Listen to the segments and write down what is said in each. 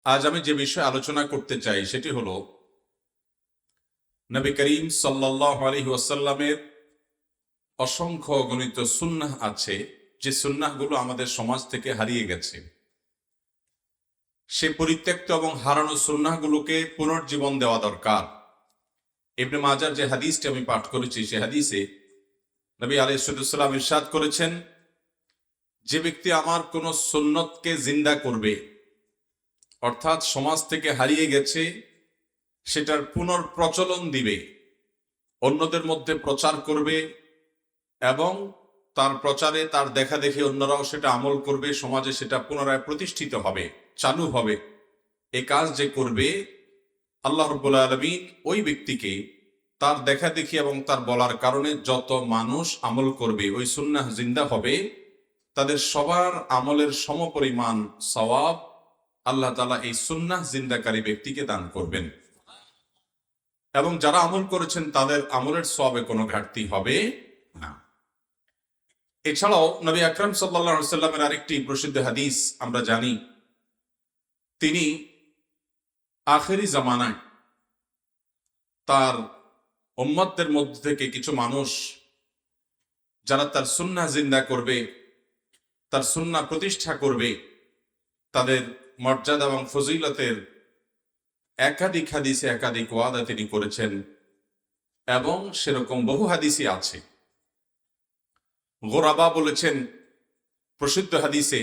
আজ আমি যে বিষয়ে আলোচনা করতে চাই সেটি হলো নবী করিম সাল্লাল্লাহু আলাইহি ওয়াসাল্লামের অসংখ্য গণিত সুন্নাহ আছে, যে সুন্নাহগুলো আমাদের সমাজ থেকে হারিয়ে গেছে। সে পরিত্যক্ত এবং হারানো সুন্নাহগুলোকে পুনর্জীবন দেওয়া দরকার। ইবনে মাজার যে হাদিসটি আমি পাঠ করেছি, সে হাদিসে নবী আলাইহিস সালাম ইরশাদ করেছেন, যে ব্যক্তি আমার কোন সুন্নতকে জিন্দা করবে, অর্থাৎ সমাজ থেকে হারিয়ে গেছে সেটার পুনর্প্রচলন দিবে, অন্যদের মধ্যে প্রচার করবে এবং তার প্রচারে তার দেখা দেখে অন্যরাও সেটা আমল করবে, সমাজে সেটা পুনরায় প্রতিষ্ঠিত হবে, চালু হবে। এই কাজ যে করবে, আল্লাহ রাব্বুল আলামিন ওই ব্যক্তিকে তার দেখা দেখি এবং তার বলার কারণে যত মানুষ আমল করবে, ওই সুন্নাহ জিন্দা হবে, তাদের সবার আমলের সমপরিমাণ সওয়াব আল্লাহ তাআলা এই সুন্নাহ জিন্দাকারী ব্যক্তিকে দান করবেন। এবং যারা আমল করেছেন তাদের আমলের সওয়াবে কোনো ঘাটতি হবে না। এছাড়াও নবী আকরাম সাল্লাল্লাহু আলাইহি ওয়াসাল্লামের আরেকটি প্রসিদ্ধ হাদিস আমরা জানি, তিনি আখেরি জামানায় তার উম্মতদের মধ্য থেকে কিছু মানুষ যারা তার সুন্নাহ জিন্দা করবে, তার সুন্নাহ প্রতিষ্ঠা করবে, তাদের মর্যাদা এবং ফজিলতের একাধিক হাদিসে একাধিক ওয়াদা তিনি করেছেন এবং সেরকম বহু হাদিসই আছে। গোরাবা বলেছেন প্রসিদ্ধ হাদিসে,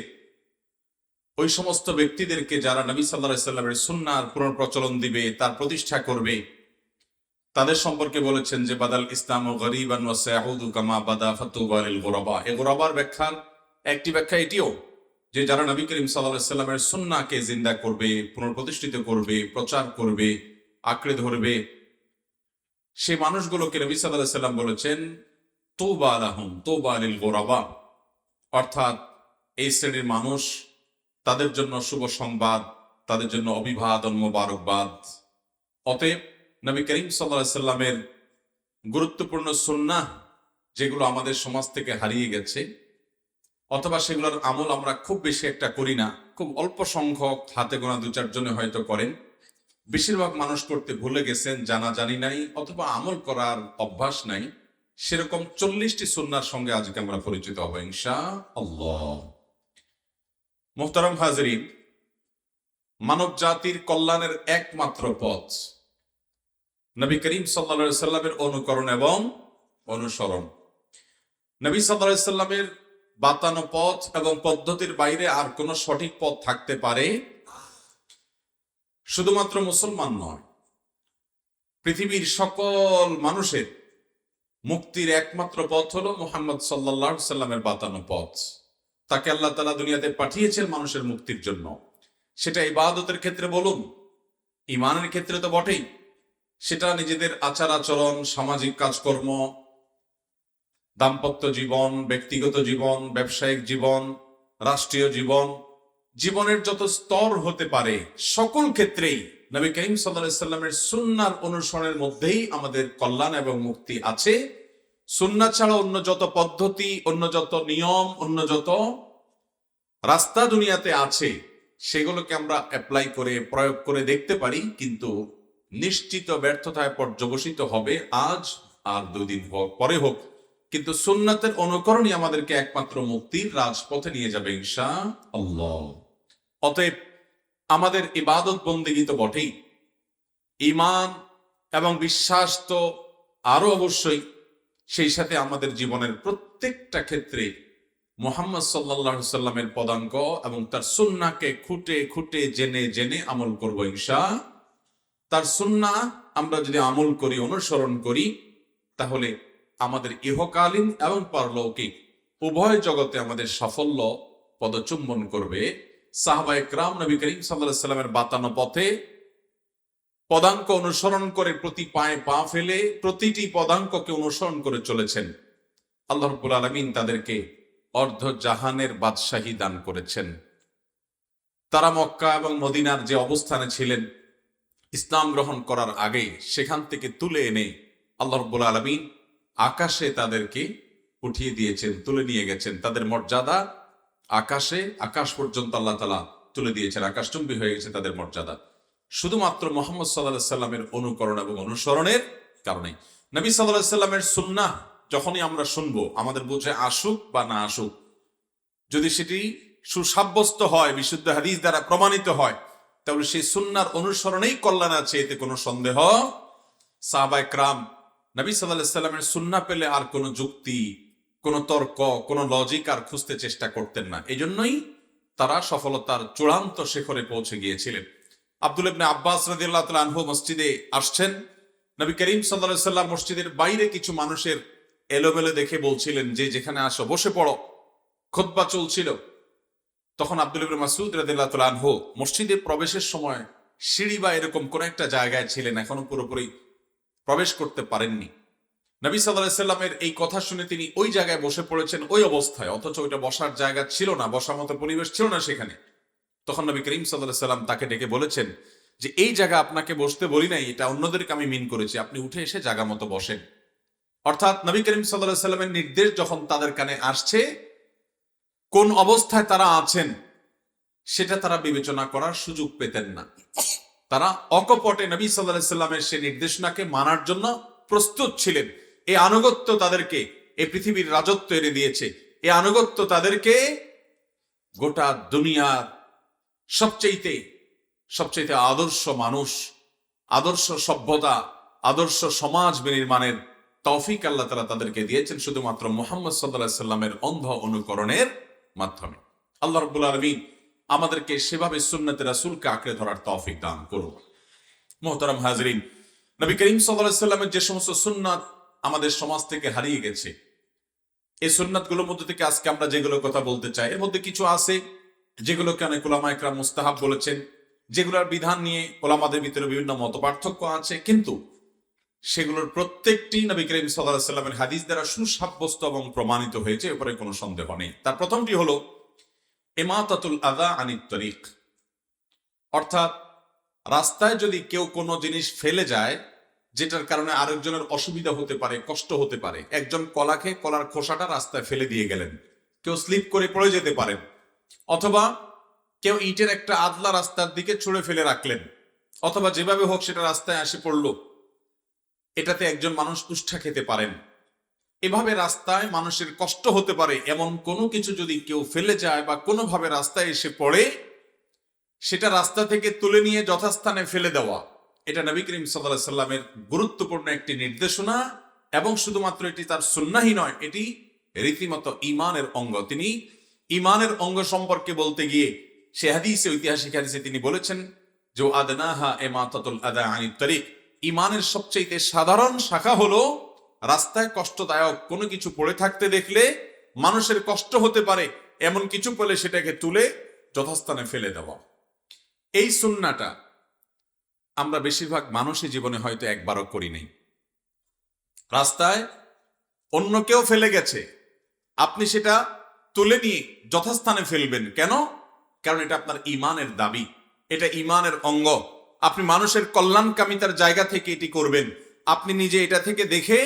ওই সমস্ত ব্যক্তিদেরকে যারা নবী সাল্লাল্লাহু আলাইহি ওয়াসাল্লামের সুন্নাহর পুনর্প্রচলন দিবে, তার প্রতিষ্ঠা করবে, তাদের সম্পর্কে বলেছেন যে বাদাল ইসলামু গরীবান ওয়া সায়াউদু কামা বাদা ফাতুবা লিল গোরাবা। এই গোরাবার ব্যাখ্যার একটি ব্যাখ্যা এটিও যে যারা নবী করিম সাল্লাল্লাহু আলাইহি ওয়াসাল্লামের সুন্নাহকে জিন্দা করবে, পুনর্প্রতিষ্ঠিত করবে, প্রচার করবে, আঁকড়ে ধরবে, সেই মানুষগুলোকে নবী সাল্লাল্লাহু আলাইহি ওয়াসাল্লাম বলেছেন তুবা লাহুম তুবা লিল গোরাবা, অর্থাৎ এই শ্রেণীর মানুষ, তাদের জন্য শুভ সংবাদ, তাদের জন্য অভিবাদন, মোবারকবাদ। অতএব নবী করিম সাল্লাল্লাহু আলাইহি ওয়াসাল্লামের গুরুত্বপূর্ণ সুন্নাহ যেগুলো আমাদের সমাজ থেকে হারিয়ে গেছে, অথবা সেগুলোর আমল আমরা খুব বেশি একটা করি না, খুব অল্প সংখ্যক হাতে গোনা দু চারজনে হয়তো করেন, বেশিরভাগ মানুষ করতে ভুলে গেছেন, জানা জানি নাই, অথবা আমল করার অভ্যাস নাই, সেরকম 40টি সুন্নাহর সঙ্গে আজকে আমরা পরিচিত হব ইনশাআল্লাহ। মুহতারাম হাজরিন, মানব জাতির কল্যাণের একমাত্র পথ নবী করিম সাল্লাল্লাহু আলাইহি ওয়াসাল্লামের অনুকরণ এবং অনুসরণ। নবী সাল্লাল্লাহু আলাইহি ওয়াসাল্লামের বাতানো পথ এবং পদ্ধতির বাইরে আর কোন সঠিক পথ থাকতে পারে? শুধুমাত্র মুসলমান নয়, পৃথিবীর সকল মানুষের মুক্তির একমাত্র পথ হলো মুহাম্মদ সাল্লাল্লাহু আলাইহি ওয়াসাল্লামের বাতানো পথ। তাকে আল্লাহ তাআলা দুনিয়াতে পাঠিয়েছেন মানুষের মুক্তির জন্য। সেটা ইবাদতের ক্ষেত্রে বলুন, ঈমানের ক্ষেত্রে তো বটেই, সেটা নিজেদের আচার আচরণ, সামাজিক কাজকর্ম, দাম্পত্য জীবন, ব্যক্তিগত জীবন, ব্যবসায়িক জীবন, রাষ্ট্রীয় জীবন, জীবনের যত স্তর হতে পারে সকল ক্ষেত্রেই নবী করিম সাল্লাল্লাহু আলাইহি ওয়াসাল্লামের সুন্নাহর অনুসরণের মধ্যেই আমাদের কল্যাণ এবং মুক্তি আছে। সুন্নাহ ছাড়া অন্য যত পদ্ধতি, অন্য যত নিয়ম, অন্য যত রাস্তা দুনিয়াতে আছে, সেগুলোকে আমরা অ্যাপ্লাই করে প্রয়োগ করে দেখতে পারি, কিন্তু নিশ্চিত ব্যর্থতায় পর্যবসিত হবে, আজ আর 2 দিন পরে হোক, কিন্তু সুন্নাতের অনুকরণই আমাদেরকে একমাত্র মুক্তির রাজপথে নিয়ে যাবে ইনশাআল্লাহ। অতএব আমাদের ইবাদত বন্দেগী তো বটেই, ঈমান এবং বিশ্বাস তো আরো অবশ্যই, সেই সাথে আমাদের জীবনের প্রত্যেকটা ক্ষেত্রে মুহাম্মদ সাল্লাল্লাহু আলাইহি ওয়াসাল্লামের পদাঙ্ক এবং তার সুন্নাহকে খুঁটে খুঁটে জেনে জেনে আমল করব ইনশাআল্লাহ। তার সুন্নাহ আমরা যদি আমল করি, অনুসরণ করি, তাহলে আমাদের ইহকালীন এবং পারলৌকিক উভয় জগতে আমাদের সাফল্য পদচুম্বন করবে। সাহাবায়ে কেরাম নবী করিম সাল্লাল্লাহু আলাইহি ওয়াসাল্লামের বাতানো পথে পদাঙ্ক অনুসরণ করে প্রতি পায়ে পা ফেলে প্রতিটি পদাঙ্ককে অনুসরণ করে চলেছেন। আল্লাহ রাব্বুল আলামিন তাদেরকে অর্ধ জাহানের বাদশাহী দান করেছেন। তারা মক্কা এবং মদিনার যে অবস্থানে ছিলেন ইসলাম গ্রহণ করার আগে, সেখান থেকে তুলে এনে আল্লাহ রাব্বুল আলামিন আকাশে তাদেরকে উঠিয়ে দিয়েছেন, তুলে নিয়ে গেছেন। তাদের মর্যাদা আকাশে, আকাশ পর্যন্ত আল্লাহ তাআলা তুলে দিয়েছেন, আকাশচুম্বী হয়ে গেছে তাদের মর্যাদা, শুধুমাত্র মুহাম্মদ সাল্লাল্লাহু আলাইহি সাল্লামের অনুকরণ এবং অনুসরণের কারণে। নবী সাল্লাল্লাহু আলাইহি সাল্লামের সুন্নাহ যখনই আমরা শুনবো, আমাদের বুঝে আসুক বা না আসুক, যদি সেটি সুসাব্যস্ত হয়, বিশুদ্ধ হাদিস দ্বারা প্রমাণিত হয়, তাহলে সেই সুন্নাহর অনুসরণেই কল্যাণ আছে, এতে কোনো সন্দেহ। সাহাবায়ে কেরাম নবী সাল্লাল্লাহু আলাইহি সাল্লামের সুন্নাহ পেলে আর কোনো যুক্তি, কোনো তর্ক, কোনো লজিক আর খুঁজতে চেষ্টা করতেন না। এজন্যই তারা সফলতার চূড়ান্ত শিখরে পৌঁছে গিয়েছিলেন। আব্দুল্লাহ ইবনে আব্বাস রাদিয়াল্লাহু তাআলা আনহু মসজিদে আসছেন, নবী করিম সাল্লাল্লাহু আলাইহি সাল্লাম মসজিদের বাইরে কিছু মানুষের এলোমেলো দেখে বলছিলেন যে যেখানে আসো বসে পড়ো, খুতবা চলছিল। তখন আব্দুল্লাহ ইবনে মাসউদ রাদিয়াল্লাহু তাআলা আনহু মসজিদে প্রবেশের সময় সিঁড়ি বা এরকম কোন একটা জায়গায় ছিলেন, এখনো পুরোপুরি প্রবেশ করতে পারেননি। নবী সাল্লাল্লাহু আলাইহি সাল্লামের এই কথা শুনে তিনি ওই জায়গায় বসে পড়েছেন ওই অবস্থায়, অথচ ওইটা বসার জায়গা ছিল না, বসার মতো পরিবেশ ছিল না সেখানে। তখন নবী করিম সাল্লাল্লাহু আলাইহি সাল্লাম তাকে ডেকে বলেছেন যে এই জায়গা আপনাকে বসতে বলি নাই, এটা অন্যদেরকে আমি মিন করেছি, আপনি উঠে এসে জায়গা মতো বসেন। অর্থাৎ নবী করিম সাল্লাল্লাহু আলাইহি সাল্লামের নির্দেশ যখন তাদের কানে আসছে, কোন অবস্থায় তারা আছেন সেটা তারা বিবেচনা করার সুযোগ পেতেন না। তারা অকপটে নবী সাল্লাল্লাহু আলাইহি সাল্লামের সেই নির্দেশনাকে মানার জন্য প্রস্তুত ছিলেন। এই আনুগত্য তাদেরকে এই পৃথিবীর রাজত্ব এনে দিয়েছে। এই আনুগত্য তাদেরকে গোটা দুনিয়ার সবচেয়ে আদর্শ মানুষ, আদর্শ সভ্যতা, আদর্শ সমাজ বিনির্মাণের তৌফিক আল্লাহ তাআলা তাদেরকে দিয়েছেন শুধুমাত্র মুহাম্মদ সাল্লাল্লাহু আলাইহি সাল্লামের অন্ধ অনুকরণের মাধ্যমে। আল্লাহ রাব্বুল আলামিন আমাদেরকে সেভাবে সুন্নতে রাসূলকে আঁকড়ে ধরার তৌফিক দান করুন। মুহতারাম হাজরিন, নবী করিম সাল্লাল্লাহু আলাইহি সাল্লামের যে সমস্ত সুন্নাত আমাদের সমাজ থেকে হারিয়ে গেছে, এই সুন্নাতগুলোর মধ্যে থেকে আজকে আমরা যেগুলোর কথা বলতে চাই, এর মধ্যে কিছু আছে যেগুলোকে অনেক উলামা ইকরাম মুস্তাহাব বলেছেন, যেগুলোর বিধান নিয়ে উলামাদের ভিতরে বিভিন্ন মতপার্থক্য আছে, কিন্তু সেগুলোর প্রত্যেকটি নবী করিম সাল্লাল্লাহু আলাইহি সাল্লামের হাদিস দ্বারা সুসাব্যস্ত এবং প্রমাণিত হয়েছে, এরপরে কোনো সন্দেহ নেই। তার প্রথমটি হলো ইমাতাতুল আযা আনিত তরিক, অর্থাৎ রাস্তায় যদি কেউ কোনো জিনিস ফেলে যায় যেটার কারণে আরেকজনের অসুবিধা হতে পারে, কষ্ট হতে পারে। একজন কলা খেয়ে কলার খোসাটা রাস্তায় ফেলে দিয়ে গেলেন, কেউ স্লিপ করে পড়ে যেতে পারেন, অথবা কেউ ইটের একটা আদলা রাস্তার দিকে ছুঁড়ে ফেলে রাখলেন, অথবা যেভাবে হোক সেটা রাস্তায় এসে পড়লো, এটাতে একজন মানুষ উষ্ঠা খেতে পারেন। এভাবে রাস্তায় মানুষের কষ্ট হতে পারে এমন কোনো কিছু যদি কেউ ফেলে যায় বা কোনোভাবে রাস্তায় এসে পড়ে, সেটা রাস্তা থেকে তুলে নিয়ে যথাস্থানে ফেলে দেওয়া, এটা নবী করিম সাল্লাল্লাহু আলাইহি সাল্লামের গুরুত্বপূর্ণ একটি নির্দেশনা। এবং শুধুমাত্র এটি তার সুন্নাহই নয়, এটি রীতিমতো ঈমানের অঙ্গ। তিনি ঈমানের অঙ্গ সম্পর্কে বলতে গিয়ে সে হাদিসে, ঐতিহাসিক হাদিসে তিনি বলেছেন যে আদনাহা ইমাতাতুল আযা আনিত তরিক, ঈমানের সবচেয়ে সাধারণ শাখা হলো রাস্তায় কষ্টদায়ক কোনো কিছু পড়ে থাকতে দেখলে, মানুষের কষ্ট হতে পারে এমন কিছু পেলে সেটাকে তুলে যথাস্থানে ফেলে দেওয়া। এই সুন্নাহটা আমরা বেশিরভাগ মানুষের জীবনে হয়তো একবারও করি নাই। রাস্তায় অন্য কেউ ফেলে গেছে, আপনি সেটা তুলে নিয়ে যথাস্থানে ফেলবেন কেন? কারণ এটা আপনার ঈমানের দাবি, এটা ঈমানের অঙ্গ। আপনি মানুষের কল্যাণকামিতার জায়গা থেকে এটি করবেন। আপনি নিজে এটা থেকে দেখে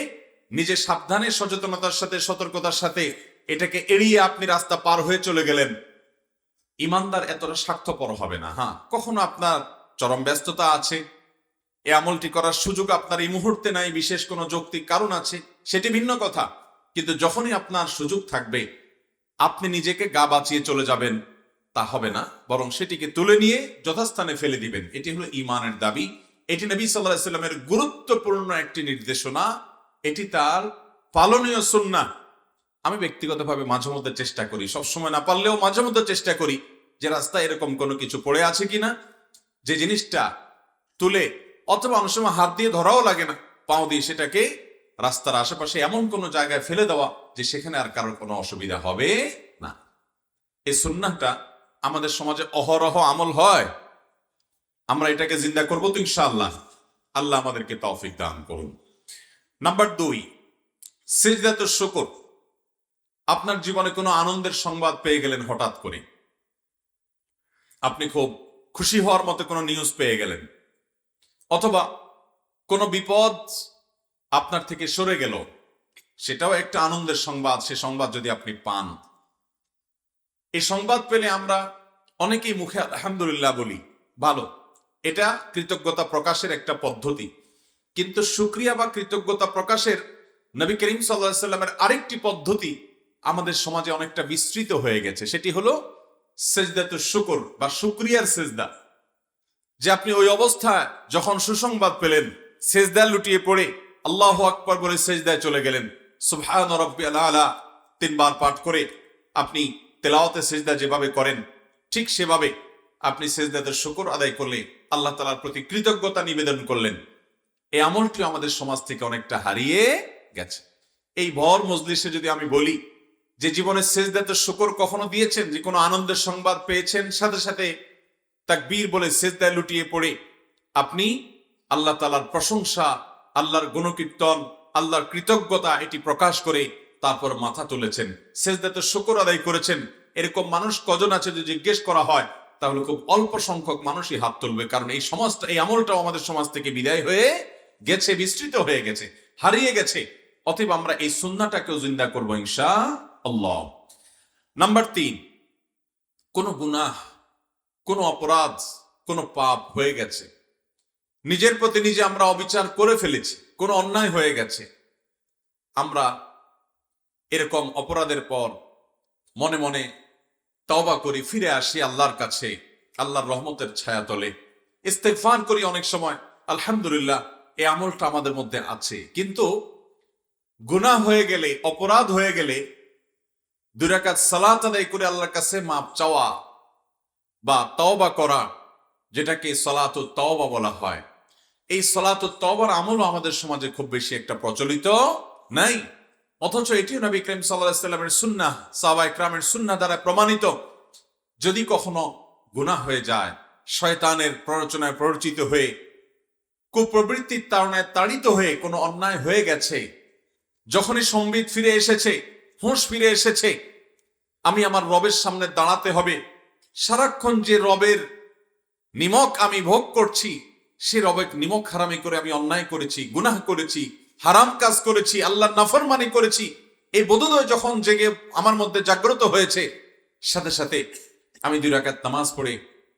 নিজে সাবধানে, সচেতনতার সাথে, সতর্কতার সাথে এটাকে এড়িয়ে আপনি রাস্তা পার হয়ে চলে গেলেন। ঈমানদার এতটা স্বার্থপর হবে না। হ্যাঁ, কখনো আপনার চরম ব্যস্ততা আছে, এই আমলটি করার সুযোগ আপনার এই মুহূর্তে নাই, বিশেষ কোনো যৌক্তিক কারণ আছে, সেটি ভিন্ন কথা। কিন্তু যখনই আপনার সুযোগ থাকবে আপনি নিজেকে গা বাঁচিয়ে চলে যাবেন, তা হবে না, বরং সেটিকে তুলে নিয়ে যথাস্থানে ফেলে দিবেন। এটি হলো ঈমানের দাবি। এটি নবী সাল্লাল্লাহু আলাইহি সাল্লামের গুরুত্বপূর্ণ একটি নির্দেশনা, এটি তার পালনীয় সুন্নাহ। আমি ব্যক্তিগতভাবে মাঝে মধ্যে চেষ্টা করি, সবসময় না পারলেও মাঝে মধ্যে চেষ্টা করি যে রাস্তায় এরকম কোনো কিছু পড়ে আছে কিনা, যে জিনিসটা তুলে, অথবা অনেক সময় হাত দিয়ে ধরাও লাগে না, পাও দিয়ে সেটাকে রাস্তার আশেপাশে এমন কোনো জায়গায় ফেলে দেওয়া যে সেখানে আর কারোর কোনো অসুবিধা হবে না। এই সুন্নাহটা আমাদের সমাজে অহরহ আমল হয়, আমরা এটাকে জিন্দা করবো তো ইনশাআল্লাহ। আল্লাহ আমাদেরকে তৌফিক দান করুন। নাম্বার 2, সিজদাতুশ শুকর। আপনার জীবনে কোনো আনন্দের সংবাদ পেয়ে গেলেন হঠাৎ করে, আপনি খুব খুশি হওয়ার মতো কোনো নিউজ পেয়ে গেলেন, অথবা কোনো বিপদ আপনার থেকে সরে গেল, সেটাও একটা আনন্দের সংবাদ। সে সংবাদ যদি আপনি পান, এই সংবাদ পেলে আমরা অনেকেই মুখে আলহামদুলিল্লাহ বলি, ভালো, এটা কৃতজ্ঞতা প্রকাশের একটা পদ্ধতি। কিন্তু শুকরিয়া বা কৃতজ্ঞতা প্রকাশের নবী করিম সাল্লাল্লাহু আলাইহি সাল্লামের আরেকটি পদ্ধতি আমাদের সমাজে অনেকটা বিস্তৃত হয়ে গেছে, সেটি হলো সেজদাতুশ শুকর বা শুকরিয়ার সেজদা। যে আপনি ওই অবস্থায় যখন সুসংবাদ পেলেন, সেজদায় লুটিয়ে পড়ে আল্লাহু আকবার বলে সেজদায় চলে গেলেন, সুবহান রাব্বিয়াল আলা 3 বার পাঠ করে আপনি তেলাওয়াতে সেজদা যেভাবে করেন ঠিক সেভাবে আপনি সেজদাতে শুকর আদায় করলে আল্লাহ তাআলার প্রতি কৃতজ্ঞতা নিবেদন করলেন। এই আমলটি আমাদের সমাজ থেকে অনেকটা হারিয়ে গেছে। এই ভর মজলিসে যদি আমি বলি যে জীবনের সেজদাতে শুকর কখনো দিয়েছেন, যে কোনো আনন্দের সংবাদ পেয়েছেন, সাথে সাথে তাকবীর বলে সেজদায় লুটিয়ে পড়ে আপনি আল্লাহ তাআলার প্রশংসা, আল্লাহর গুণকীর্তন, আল্লাহর কৃতজ্ঞতা এটি প্রকাশ করে তারপর মাথা তুলেছেন, সেজদাতে শুকর আদায় করেছেন, এরকম মানুষ কজন আছে যদি জিজ্ঞেস করা হয় তাহলে খুব অল্প সংখ্যক মানুষই হাত তুলবে। কারণ এই সমাজটা, এই আমলটাও আমাদের সমাজ থেকে বিদায় হয়ে গেছে, বিস্তৃত হয়ে গেছে, হারিয়ে গেছে। অতএব আমরা এই সুন্নাহটাকেও জিন্দা করবো ইনশাআল্লাহ। নাম্বার 3, কোন গুনাহ, কোন অপরাধ, কোন পাপ হয়ে গেছে, নিজের প্রতি নিজে আমরা অবিচার করে ফেলেছি, কোন অন্যায় হয়ে গেছে, আমরা এরকম অপরাধের পর মনে মনে তওবা করি, ফিরে আসি আল্লাহর কাছে, আল্লাহর রহমতের ছায়া তলে ইস্তেগফার করি অনেক সময়, আলহামদুলিল্লাহ এই আমলটা আমাদের মধ্যে আছে। কিন্তু গুনাহ হয়ে গেলে, অপরাধ হয়ে গেলে 2 রাকাত সালাত আদায় করে আল্লাহর কাছে মাপ চাওয়া বা তওবা করা, যেটাকে সালাতুত তওবা বলা হয়, এই সালাতুত তওবার আমলও আমাদের সমাজে খুব বেশি একটা প্রচলিত নাই। অথচ এটিও নবী করিম সাল্লাল্লাহু আলাইহি সাল্লামের সুন্নাহ, সাহাবায়ে কেরামের সুন্নাহ দ্বারা প্রমাণিত। যদি কখনো গুনাহ হয়ে যায়, শয়তানের প্ররোচনায় প্ররোচিত হয়ে, কুপ্রবৃত্তির তাড়নায় তাড়িত হয়ে কোনো অন্যায় হয়ে গেছে, যখনই সম্বিত ফিরে এসেছে, হুঁশ ফিরে এসেছে, আমি আমার রবের সামনে দাঁড়াতে হবে, সারাক্ষণ যে রবের নিমক আমি ভোগ করছি, সে রবের নিমক হারামি করে আমি অন্যায় করেছি, গুনাহ করেছি, হারাম কাজ করেছি, আল্লাহর নাফরমানি করেছি, এই বোধোদয় যখন জেগে আমার মধ্যে জাগ্রত হয়েছে, সাথে সাথে আমি 2 রাকাত নামাজ পড়ে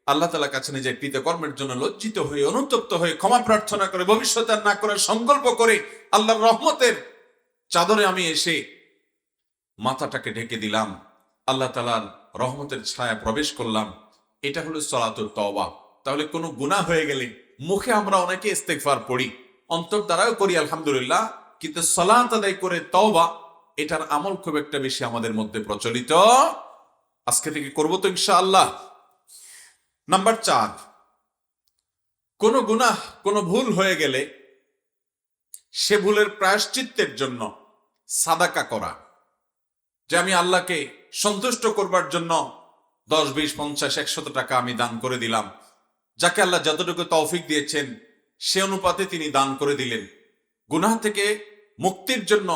আল্লাহ তাআলার কাছে নিজের কৃতকর্মের জন্য লজ্জিত হয়ে, অনুতপ্ত হয়ে ক্ষমা প্রার্থনা করে, ভবিষ্যতে আর না করার সংকল্প করে আল্লাহর রহমতের চাদরে আমি এসে মাথাটাকে ঢেকে দিলাম, আল্লাহ তাআলার রহমতের ছায়া প্রবেশ করলাম। এটা হলো সালাতুত তওবা। তাহলে কোনো গুনাহ হয়ে গেলে মুখে আমরা অনেকে ইস্তেগফার পড়ি, অন্তর দ্বারাও করি আলহামদুলিল্লাহ, কিন্তু সালাত আদায় করে তওবা, এটার আমল খুব একটা বেশি আমাদের মধ্যে প্রচলিত। আজকে থেকে করবো তো ইনশাআল্লাহ। নাম্বার 4, কোন গুনাহ, কোন ভুল হয়ে গেলে সে ভুলের প্রায়শ্চিত্তের জন্য সাদাকা করা। যে আমি আল্লাহকে সন্তুষ্ট করবার জন্য 10, 20, 50, 100 টাকা আমি দান করে দিলাম, যাকে আল্লাহ যতটুকু তৌফিক দিয়েছেন সে অনুপাতে তিনি দান করে দিলেন। গুনাহ থেকে মুক্তির জন্য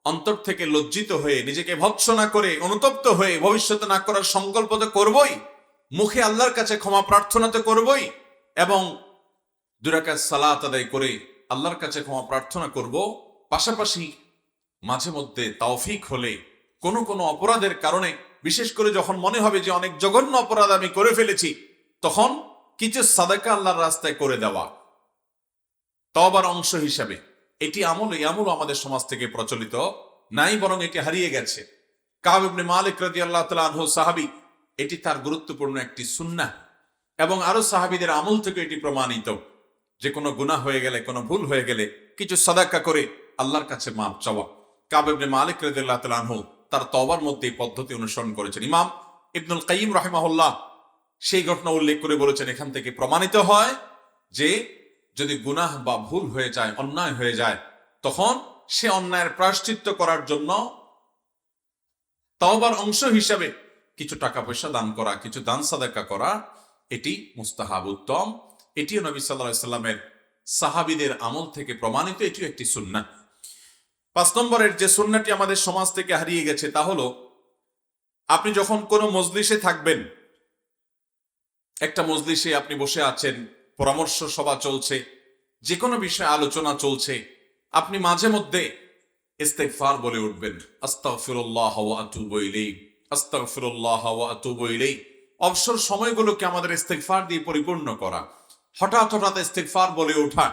অন্তর থেকে লজ্জিত হয়ে, নিজেকে ভৎসনা করে, অনুতপ্ত হয়ে, ভবিষ্যতে না করার সংকল্প তো করবই, মুখে আল্লাহর কাছে ক্ষমা প্রার্থনা তো করবই, এবং 2 রাকাত সালাত আদায় করে আল্লাহর কাছে ক্ষমা প্রার্থনা করব। পাশাপাশি মাঝে মধ্যে তৌফিক হলে কোনো কোনো অপরাধের কারণে, বিশেষ করে যখন মনে হবে যে অনেক জঘন্য অপরাধ আমি করে ফেলেছি, তখন কিছু সাদাকা আল্লাহর রাস্তায় করে দেওয়া তওবার অংশ হিসাবে। এটি আমল, এই আমল আমাদের সমাজ থেকে প্রচলিত নাই, বরং এটি হারিয়ে গেছে। কাব ইবনে মালিক রাদিয়াল্লাহু তাআলা আনহু সাহাবী, এটি তার গুরুত্বপূর্ণ একটি সুন্নাহ, এবং আরো সাহাবীদের আমল থেকে এটি প্রমাণিত যে কোনো গুনাহ হয়ে গেলে, কোনো ভুল হয়ে গেলে কিছু সাদাকা করে আল্লাহর কাছে মাপ চাওয়া। কাব ইবনে মালিক রাদিয়াল্লাহু তাআলা আনহু তার তওবার মধ্যে এই পদ্ধতি অনুসরণ করেছেন। ইমাম ইবনুল কাইয়িম রাহিমাহুল্লাহ সেই ঘটনা উল্লেখ করে বলেছেন, এখান থেকে প্রমাণিত হয় যে যদি গুনাহ বা ভুল হয়ে যায়, অন্যায় হয়ে যায়, তখন সে অন্যায়ের প্রায়শ্চিত্ত করার জন্য তওবার অংশ হিসাবে কিছু টাকা পয়সা দান করা, কিছু দান সাদাকা করা, এটি মুস্তাহাব, উত্তম। এটিও নবী সাল্লাল্লাহু আলাইহি সাল্লামের সাহাবীদের আমল থেকে প্রমাণিত, এটিও একটি সুন্নাহ। 5 নম্বরের যে সুন্নাহটি আমাদের সমাজ থেকে হারিয়ে গেছে তা হলো, আপনি যখন কোনো মজলিসে থাকবেন, একটা মজলিসে আপনি বসে আছেন, পরামর্শ সভা চলছে, যে কোনো বিষয়ে আলোচনা চলছে, আপনি মাঝে মধ্যে ইস্তেগফার বলে উঠবেন, আস্তাগফিরুল্লাহ ওয়া আতুবু ইলাইহি, আস্তাগফিরুল্লাহ ওয়া আতুবু ইলাইহি। অবসর সময়গুলোকে আমাদের ইস্তেগফার দিয়ে পরিপূর্ণ করা, হঠাৎ হঠাৎ ইস্তেগফার বলে ওঠা,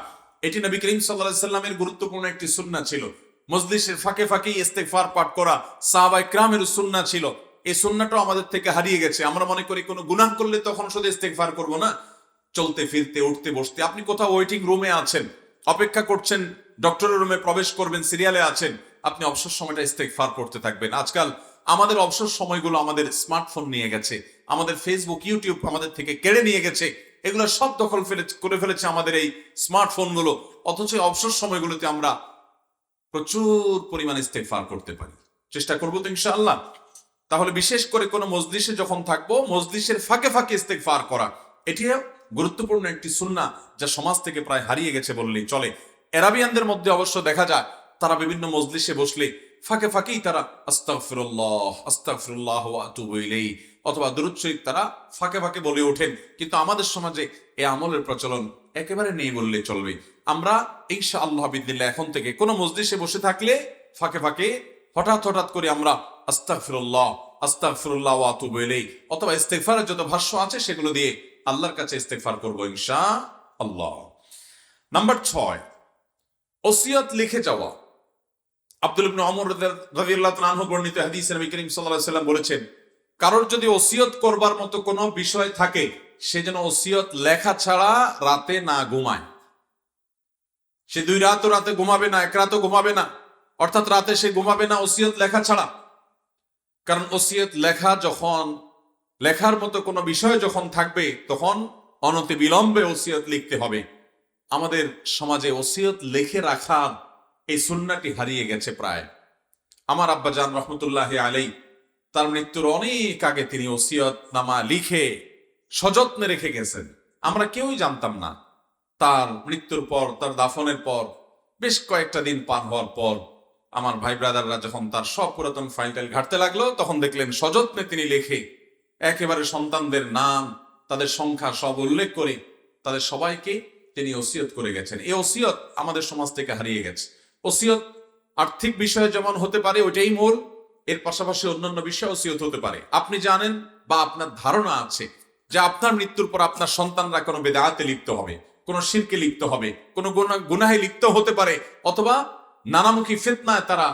এটি নবী করিম সাল্লাল্লাহু আলাইহি সাল্লামের গুরুত্বপূর্ণ একটি সুন্নাহ ছিল। মজলিসের ফাঁকে ফাঁকে ইস্তেগফার পাঠ করা সাহাবায়ে কেরামের সুন্নাহ ছিল। এই সুন্নাহটাও আমাদের থেকে হারিয়ে গেছে। আমরা মনে করি কোনো গুনাহ করলে তখন শুধু ইস্তেগফার করব না, চলতে ফিরতে উঠতে বসতে, আপনি কোথাও ওয়েটিং রুমে আছেন, অপেক্ষা করছেন, ডক্টরের রুমে প্রবেশ করবেন, সিরিয়ালে আছেন, আপনি অবসর সময়টা ইস্তেগফার করতে থাকবেন। আজকাল আমাদের অবসর সময়গুলো আমাদের স্মার্টফোন নিয়ে গেছে, আমাদের ফেসবুক ইউটিউব আমাদের থেকে কেড়ে নিয়ে গেছে, এগুলো সব দখল করে ফেলেছে আমাদের এই স্মার্টফোনগুলো। অথচ অবসর সময়গুলোতে আমরা প্রচুর পরিমাণে ইস্তেগফার করতে পারি। চেষ্টা করবো তো ইনশাআল্লাহ। তাহলে বিশেষ করে কোনো মজলিসে যখন থাকবো, মজলিসের ফাঁকে ফাঁকে ইস্তেগফার করা, এটি গুরুত্বপূর্ণ একটি সুন্নাহ যা সমাজ থেকে প্রায় হারিয়ে গেছে বললেই চলে। এরাবিয়ানদের মধ্যে অবশ্য দেখা যায় তারা বিভিন্ন মজলিসে বসলে ফাঁকে ফাঁকেই তারা আস্তাগফিরুল্লাহ আস্তাগফিরুল্লাহ ওয়া আতুবু ইলাইহি অথবা দুরূদ শরীফ তারা ফাঁকে ফাঁকে বলে ওঠেন। কিন্তু আমাদের সমাজে এই আমলের প্রচলন একেবারে নেই বললেই চলবে। আমরা ইনশাআল্লাহ বিদিনিল্লাহ এখন থেকে কোনো মজলিসে বসে থাকলে ফাঁকে ফাঁকে হঠাৎ হঠাৎ করে আমরা আস্তাগফিরুল্লাহ আস্তাগফিরুল্লাহ ওয়া আতুবু ইলাইহি অথবা ইস্তেগফারের যত ভাষ্য আছে সেগুলো দিয়ে আল্লাহর কাছে ইস্তেগফার করব ইনশাআল্লাহ। নাম্বার 6, ওসিয়ত লিখে যাওয়া। আব্দুল ইবনে ওমর রাদিয়াল্লাহু তাআলা আনহু বর্ণিত হাদিসে নবী করিম সাল্লাল্লাহু আলাইহি ওয়াসাল্লাম বলেছেন, কারোর যদি ওসিয়ত করবার মতো কোনো বিষয় থাকে সে যেন ওসিয়ত লেখা ছাড়া রাতে না ঘুমায়। সে 2 রাতও রাতে ঘুমাবে না, 1 রাতও ঘুমাবে না, অর্থাৎ রাতে সে ঘুমাবে না ওসিয়ত লেখা ছাড়া। কারণ ওসিয়ত লেখা যখন, লেখার মতো কোনো বিষয় যখন থাকবে তখন অনতি বিলম্বে ওসিয়ত লিখতে হবে। আমাদের সমাজে ওসিয়ত লিখে রাখার এই সুন্নাহটি হারিয়ে গেছে প্রায়। আমার আব্বাজান রহমতুল্লাহি আলাইহি তার মৃত্যুর অনেক আগে তিনি ওসিয়ত নামা লিখে সযত্নে রেখে গেছেন। আমরা কেউই জানতাম না। তার মৃত্যুর পর, তার দাফনের পর বেশ কয়েকটা দিন পার হওয়ার পর আমার ভাই ব্রাদাররা যখন তার সব পুরাতন ফাইল ঘাটতে লাগলো, তখন দেখলেন সযত্নে তিনি লিখে একেবারে সন্তানদের নাম, তাদের সংখ্যা সব উল্লেখ করে তাদের সবাইকে তিনি ওসিয়ত করে গেছেন। এই ওসিয়ত আমাদের সমাজ থেকে হারিয়ে গেছে। ওসিয়ত আর্থিক বিষয়ে যেমন হতে পারে ওইটাই মূল, এর পাশাপাশি অন্যান্য বিষয়ে ওসিয়ত হতে পারে। আপনি জানেন বা আপনার ধারণা আছে যে আপনার মৃত্যুর পর আপনার সন্তানরা কোনো বেদাতে লিপ্ত হবে, কোনো শিরকে লিপ্ত হবে, কোনো গুনাহে লিপ্ত হতে পারে, অথবা নানামুখী ফিতনায় তারা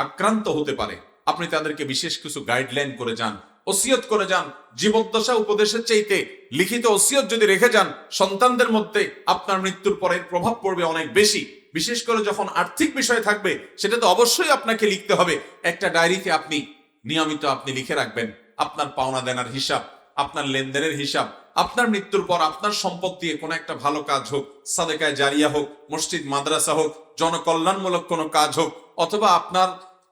আক্রান্ত হতে পারে। আপনি তাদেরকে বিশেষ কিছু গাইডলাইন করে যান, ওসিয়ত করে যান। জীবদ্দশা উপদেশের চাইতে লিখিত ওসিয়ত যদি রেখে যান, সন্তানদের মধ্যে আপনার মৃত্যুর পরের প্রভাব পড়বে অনেক বেশি। বিশেষ করে যখন আর্থিক বিষয় থাকবে, সেটা তো অবশ্যই আপনাকে লিখতে হবে। একটা ডায়েরিতে আপনি নিয়মিত আপনি লিখে রাখবেন আপনার পাওনা দেনার হিসাব, আপনার লেনদেনের হিসাব। আপনার মৃত্যুর পর আপনার সম্পদ দিয়ে কোনো একটা ভালো কাজ হোক, সাদেকায়ে জারিয়া হোক, মসজিদ মাদ্রাসা হোক, জনকল্যাণমূলক কোনো কাজ হোক, অথবা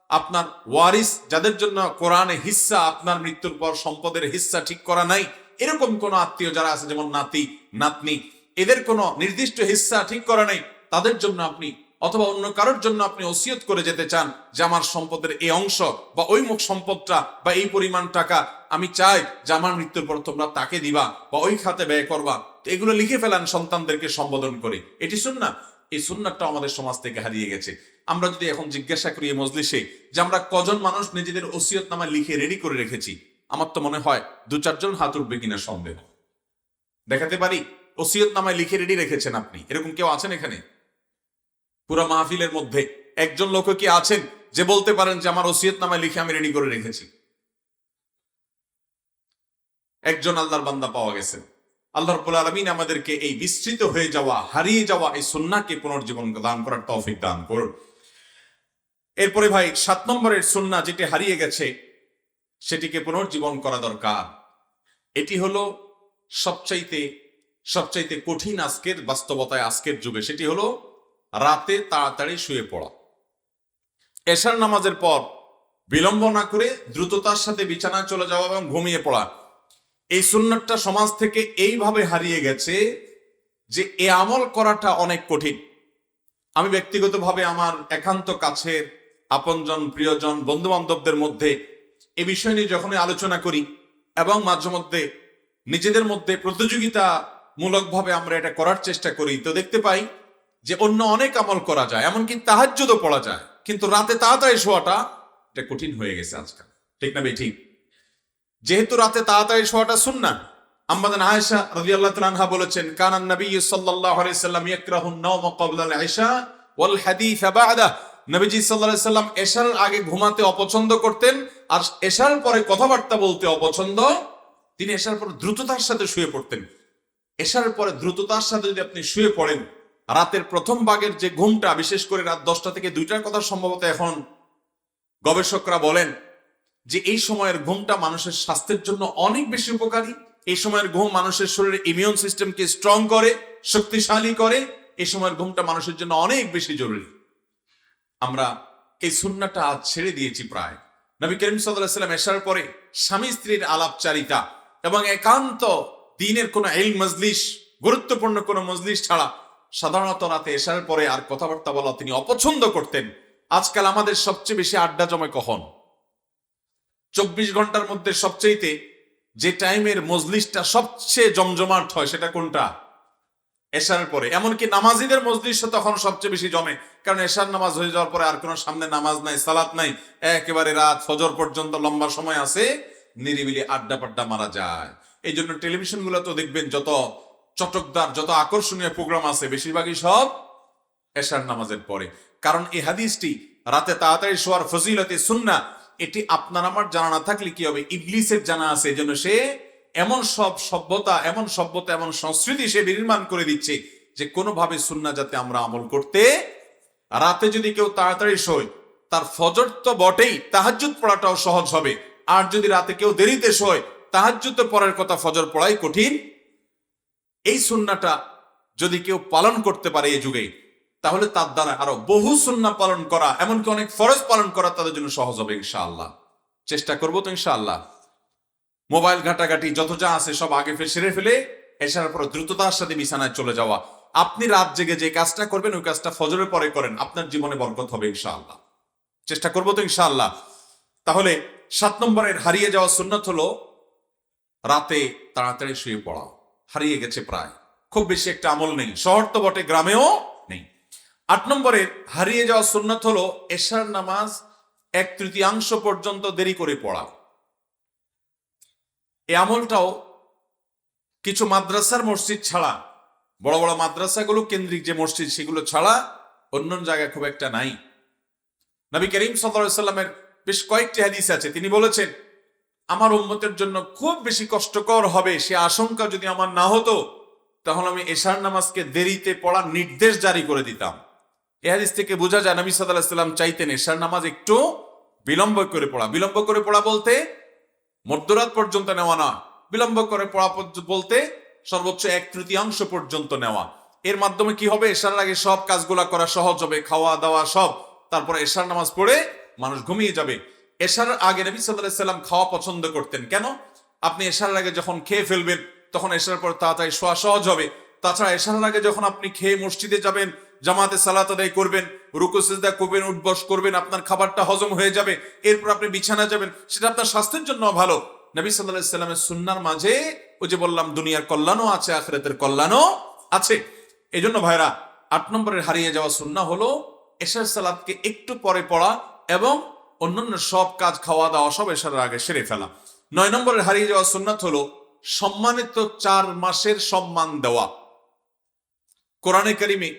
আপনার ওয়ারিস যাদের জন্য কোরআনে হিস্সা, আপনার মৃত্যুর পর সম্পদের হিস্সা ঠিক করা নাই, এরকম কোন আত্মীয় যারা আছে, যেমন নাতি নাতনি, এদের কোনো নির্দিষ্ট হিস্সা ঠিক করা নাই, তাদের জন্য আপনি অথবা অন্য কারোর জন্য আপনি ওসিয়ত করে যেতে চান যে আমার সম্পদের এই অংশ বা ওই মুখ সম্পদটা বা এই পরিমাণ টাকা আমি চাই যে আমার মৃত্যুর পর তোমরা তাকে দিবা বা ওই খাতে ব্যয় করবা। তো এগুলো লিখে ফেলান সন্তানদেরকে সম্বোধন করে। এটি সুন্নাহ। এই সুন্নাহটা আমাদের সমাজ থেকে হারিয়ে গেছে। আমরা যদি এখন জিজ্ঞাসা করি এই মজলিসে যে আমরা কজন মানুষ নিজেদের ওসিয়তনামা লিখে রেডি করে রেখেছি, আমার তো মনে হয় 2-4 জন হাত উঠবে কিনা সন্দেহ। দেখাতে পারি ওসিয়তনামায় লিখে রেডি রেখেছেন আপনি? এরকম কেউ আছেন এখানে? পুরো মাহফিলের মধ্যে একজন লোক কি আছেন যে বলতে পারেন যে আমার ওসিয়তনামায় লিখে আমি রেডি করে রেখেছি? একজন আল্লাহর বান্দা পাওয়া গেছে। আল্লাহ রাব্বুল আলামিন আমাদেরকে এই বিস্তৃত হয়ে যাওয়া, হারিয়ে যাওয়া এই সুন্নাহকে পুনর্জীবন দান করার তৌফিক দান করুন। এরপরে ভাই 7 নম্বরের সুন্নাহ যেটি হারিয়ে গেছে, সেটিকে পুনর্জীবন করা দরকার। এটি হলো সবচাইতে কঠিন আজকের বাস্তবতায়, আজকের যুগে। সেটি হলো রাতে তাড়াতাড়ি শুয়ে পড়া। এশার নামাজের পর বিলম্ব না করে দ্রুততার সাথে বিছানায় চলে যাওয়া এবং ঘুমিয়ে পড়া। এই সুন্নাতটা সমাজ থেকে এইভাবে হারিয়ে গেছে যে এ আমল করাটা অনেক কঠিন। আমি ব্যক্তিগতভাবে আমার একান্ত কাছের আপনজন, প্রিয়জন, বন্ধু বান্ধবদের মধ্যে এ বিষয় নিয়ে যখনই আলোচনা করি এবং মাঝে মধ্যে নিজেদের মধ্যে প্রতিযোগিতামূলকভাবে আমরা এটা করার চেষ্টা করি, তো দেখতে পাই যে অন্য অনেক আমল করা যায়, এমনকি তাহাজ্জুদও পড়া যায়, কিন্তু রাতে তাড়াতাড়ি শোয়াটা এটা কঠিন হয়ে গেছে আজকাল। ঠিক না ভাই? ঠিক। যেহেতু রাতে তাড়াতাড়ি শোয়াটা সুন্নাহ, আম্মাজান আয়েশা রাদিয়াল্লাহু তাআলা আনহা বলেছেন, কানান নবী সাল্লাল্লাহু আলাইহি সাল্লাম ইয়াকরাহুন নাওম ক্বাবলা আল ইশা ওয়াল হাদিস বা'দা। নবীজি সাল্লাল্লাহু আলাইহি সাল্লাম এশার আগে ঘুমাতে অপছন্দ করতেন, আর এশার পরে কথাবার্তা বলতে অপছন্দ। তিনি এশার পর দ্রুততার সাথে শুয়ে পড়তেন। এশার পরে দ্রুততার সাথে যদি আপনি শুয়ে পড়েন, রাতের প্রথম ভাগের যে ঘুমটা, বিশেষ করে রাত 10টা থেকে 2টার কথা সম্ভবত এখন গবেষকরা বলেন যে এই সময়ের ঘুমটা মানুষের স্বাস্থ্যের জন্য অনেক বেশি উপকারী। এই সময়ের ঘুম মানুষের শরীরে ইমিউন সিস্টেমকে স্ট্রং করে, শক্তিশালী করে। এই সময়ের ঘুমটা মানুষের জন্য অনেক বেশি জরুরি। আমরা এই সুন্নাহটা আজ ছেড়ে দিয়েছি প্রায়। নবী করিম সাল্লাল্লাহু আলাইহি ওয়াসাল্লাম এশার পরে স্বামী স্ত্রীর আলাপচারিতা এবং একান্ত দ্বীনের কোনো ইলম মজলিস, গুরুত্বপূর্ণ কোনো মজলিস ছাড়া সাধারণত রাতে এশার পরে আর কথাবার্তা বলা তিনি অপছন্দ করতেন। আজকাল আমাদের সবচেয়ে বেশি আড্ডা জমে কখন? 24 ঘন্টার মধ্যে সবচেয়ে যে টাইমের মজলিসটা সবচেয়ে জমজমাট হয় সেটা কোনটা? এশার পরে। এমনকি নামাজিদের মজলিস তখন সবচেয়ে বেশি জমে, কারণ এশার নামাজ হয়ে যাওয়ার পরে আর কোনো সামনে নামাজ নাই, সালাত নাই, একেবারে রাত ফজর পর্যন্ত লম্বা সময় আছে, নিরিবিলি আড্ডা পাড্ডা মারা যায়। এই জন্য টেলিভিশন গুলো তো দেখবেন যত চটকদার, যত আকর্ষণীয় প্রোগ্রাম আছে, বেশিরভাগই সব এশার নামাজের পরে। কারণ এই হাদিসটি রাতে তাড়াতাড়ি শোয়ার ফজিলতে সুন্নাহ, এটি আপনার আমার জানা না থাকলে কি হবে? ইবলিসের জানা আছে। এই জন্য সে এমন সব সভ্যতা, এমন সংস্কৃতি সে নির্মাণ করে দিচ্ছে যে কোনোভাবে সুন্নাহ যাতে আমরা আমল করতে। রাতে যদি কেউ তাড়াতাড়ি শোয়, তার ফজর তো বটেই, তাহাজ্জুদ পড়াটাও সহজ হবে। আর যদি রাতে কেউ দেরিতে শোয়, তাহাজ্জুদ পড়ার কথা, ফজর পড়াই কঠিন। এই সুন্নাহটা যদি কেউ পালন করতে পারে এই যুগে, তাহলে তার দ্বারা আরো বহু সুন্নাহ পালন করা, এমনকি অনেক ফরজ পালন করা তাদের জন্য সহজ হবে ইনশাআল্লাহ। চেষ্টা করবো তো ইনশাআল্লাহ। মোবাইল ঘাটাঘাটি যত যা আছে সব আগে সেরে ফেলে এশার পর দ্রুততার সাথে বিছানায় চলে যাওয়া। আপনি রাত জেগে যে কাজটা করবেন ওই কাজটা ফজরের পরে করেন, আপনার জীবনে বরকত হবে ইনশাআল্লাহ। চেষ্টা করবো তো ইনশাআল্লাহ। তাহলে 7 নম্বরের হারিয়ে যাওয়া সুন্নাত হলো রাতে তাড়াতাড়ি শুয়ে পড়া। হারিয়ে গেছে প্রায়, খুব বেশি একটা আমল নেই, শহর তো বটে, গ্রামেও নেই। 8 নম্বরের হারিয়ে যাওয়া সুন্নাত হলো এশার নামাজ 1/3 পর্যন্ত দেরি করে পড়া। এই আমলটাও কিছু মাদ্রাসার মসজিদ ছাড়া, বড় বড় মাদ্রাসাগুলো কেন্দ্রিক যে মসজিদ সেগুলো ছাড়া অন্য জায়গায় খুব একটা নাই। নবী করিম সাল্লাল্লাহু আলাইহি সাল্লামের বেশ কয়েকটি হাদিস আছে, তিনি বলেছেন আমার উম্মতের জন্য খুব বেশি কষ্টকর হবে, সে আশঙ্কা যদি আমার না হতো তাহলে আমি এশার নামাজকে দেরিতে পড়ার নির্দেশ জারি করে দিতাম। এই হাদিস থেকে বোঝা যায় নবী সাল্লাল্লাহু আলাইহি সাল্লাম চাইতেন এশার নামাজ একটু বিলম্ব করে পড়া। বিলম্ব করে পড়া বলতে মধ্যরাত পর্যন্ত নেওয়া না, বিলম্ব করে পড়া বলতে সর্বোচ্চ 1/3 পর্যন্ত নেওয়া। এর মাধ্যমে কি হবে? এশার আগে সব কাজগুলা করা সহজ হবে, খাওয়া দাওয়া সব। তারপরে এশার নামাজ পড়ে মানুষ ঘুমিয়ে যাবে। এশার আগে নবী সাল্লাল্লাহু আলাইহি সাল্লাম খাওয়া পছন্দ করতেন। কেন? আপনি এশার আগে যখন খেয়ে ফেলবেন তখন এশার পর তাড়াতাড়ি শোয়া সহজ হবে। তাছাড়া এশার আগে যখন আপনি খেয়ে মসজিদে যাবেন, জামাতে সালাত আদায় করবেন, রুকু সিজদা করবেন, উঠবস করবেন, আপনার খাবারটা হজম হয়ে যাবে, এরপর আপনি বিছানা যাবেন, সেটা আপনার স্বাস্থ্যের জন্য ভালো। নবী সাল্লাল্লাহু আলাইহি সাল্লামের সুন্নাহর মাঝে ওই যে বললাম দুনিয়ার কল্যাণও আছে, আখিরাতের কল্যাণও আছে। এই জন্য ভাইরা 8 নম্বরের হারিয়ে যাওয়া সুন্নাহ হলো এশার সালাতকে একটু পরে পড়া এবং অন্যান্য সব কাজ, খাওয়া দাওয়া সব এশার আগে সেরে ফেলা। 9 নম্বরের হারিয়ে যাওয়া সুন্নাত হলো সম্মানিত 4 মাসের সম্মান দেওয়া। কোরআনে কারিমে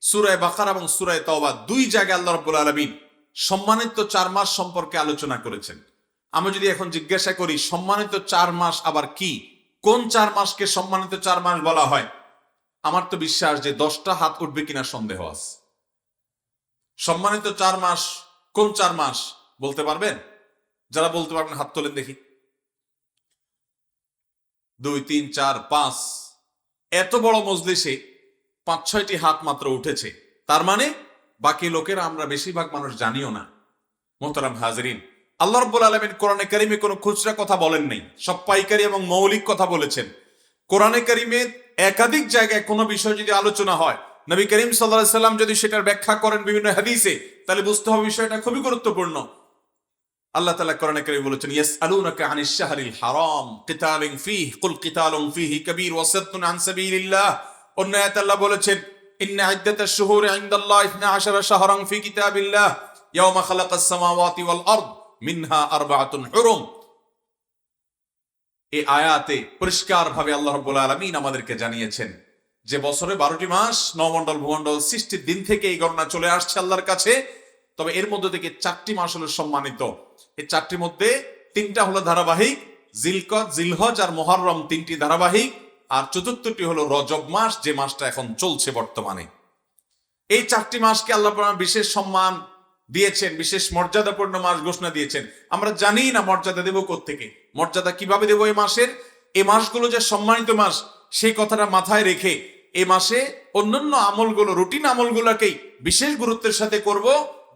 সূরা বাকারা এবং সূরা তাওবা 2 জায়গায় আল্লাহ রাব্বুল আলামিন সম্মানিত 4 মাস সম্পর্কে আলোচনা করেছেন। আমি যদি এখন জিজ্ঞাসা করি সম্মানিত 4 মাস আবার কি, কোন 4 মাসকে সম্মানিত 4 মাস বলা হয়, আমার তো বিশ্বাস যে 10টা হাত উঠবে কিনা সন্দেহ আছে। সম্মানিত 4 মাস কোন 4 মাস বলতে পারবেন? যারা বলতে পারবেন হাত তোলেন দেখি। 2, 3, 4, 5। এত বড় মজলিসে 5-6টি হাত মাত্র উঠেছে, তার মানে বাকি লোকেরা আমরা বেশিরভাগ মানুষ জানিও না। মোহতারাম হাজরিন, আল্লাহ রাব্বুল আলামিন কোরআনে কারিমে কোনো খুচরা কথা বলেন নাই, সব পাইকারি এবং মৌলিক কথা বলেছেন। কোরআনে কারিমে একাধিক জায়গায় কোনো বিষয় যদি আলোচনা হয়, নবী করিম সাল্লাল্লাহু আলাইহি সাল্লাম যদি সেটার ব্যাখ্যা করেন বিভিন্ন হাদিসে, তাহলে বুঝতে হবে বিষয়টা খুবই গুরুত্বপূর্ণ। আল্লাহ তাআলা কোরআনে কারিমে বলেছেন ইয়াসআলুনাকা আনিশ শাহরিল হারাম কিতালিন ফীহি কুল কিতালুন ফীহি কাবীর ওয়া সাদ্দুন আন সাবিলিল্লাহ। অন্য আয়াতে আল্লাহ বলেছেন ইন্না ইদ্দাতাশ শুহুরি ইনদাল্লাহি 12 শাহরান ফী কিতাবিল্লাহ ইয়াওমা খালাকাস সামাওয়াতি ওয়াল আরদ মিনহা আরবাআতুন হুরুম। এই আয়াতে পরিষ্কার ভাবে আল্লাহ রাব্বুল আলামিন আমাদেরকে জানিয়েছেন যে বছরে 12টি মাস, নবমণ্ডল ভূমণ্ডল সৃষ্টির দিন থেকে এই গণনা চলে আসছে আল্লাহর কাছে। তবে এর মধ্যে থেকে 4টি মাস হলো সম্মানিত। এই 4টির মধ্যে 3টা হলো ধারাবাহিক, জিলকদ, জিলহজ আর মুহররম 3টি ধারাবাহিক, আর 4র্থটি হলো রজব মাস, যে মাসটা এখন চলছে বর্তমানে। এই 4টি মাসকে আল্লাহ পাক বিশেষ সম্মান দিয়েছেন, বিশেষ মর্যাদাপূর্ণ মাস ঘোষণা দিয়েছেন। আমরা জানি না মর্যাদা দেব কোত্থেকে, মর্যাদা কিভাবে দেব এই মাসের। এই মাসগুলো যে সম্মানিত মাস সেই কথাটা মাথায় রেখে এই মাসে অন্যান্য আমলগুলো, রুটিন আমলগুলোকেই বিশেষ গুরুত্বের সাথে করব,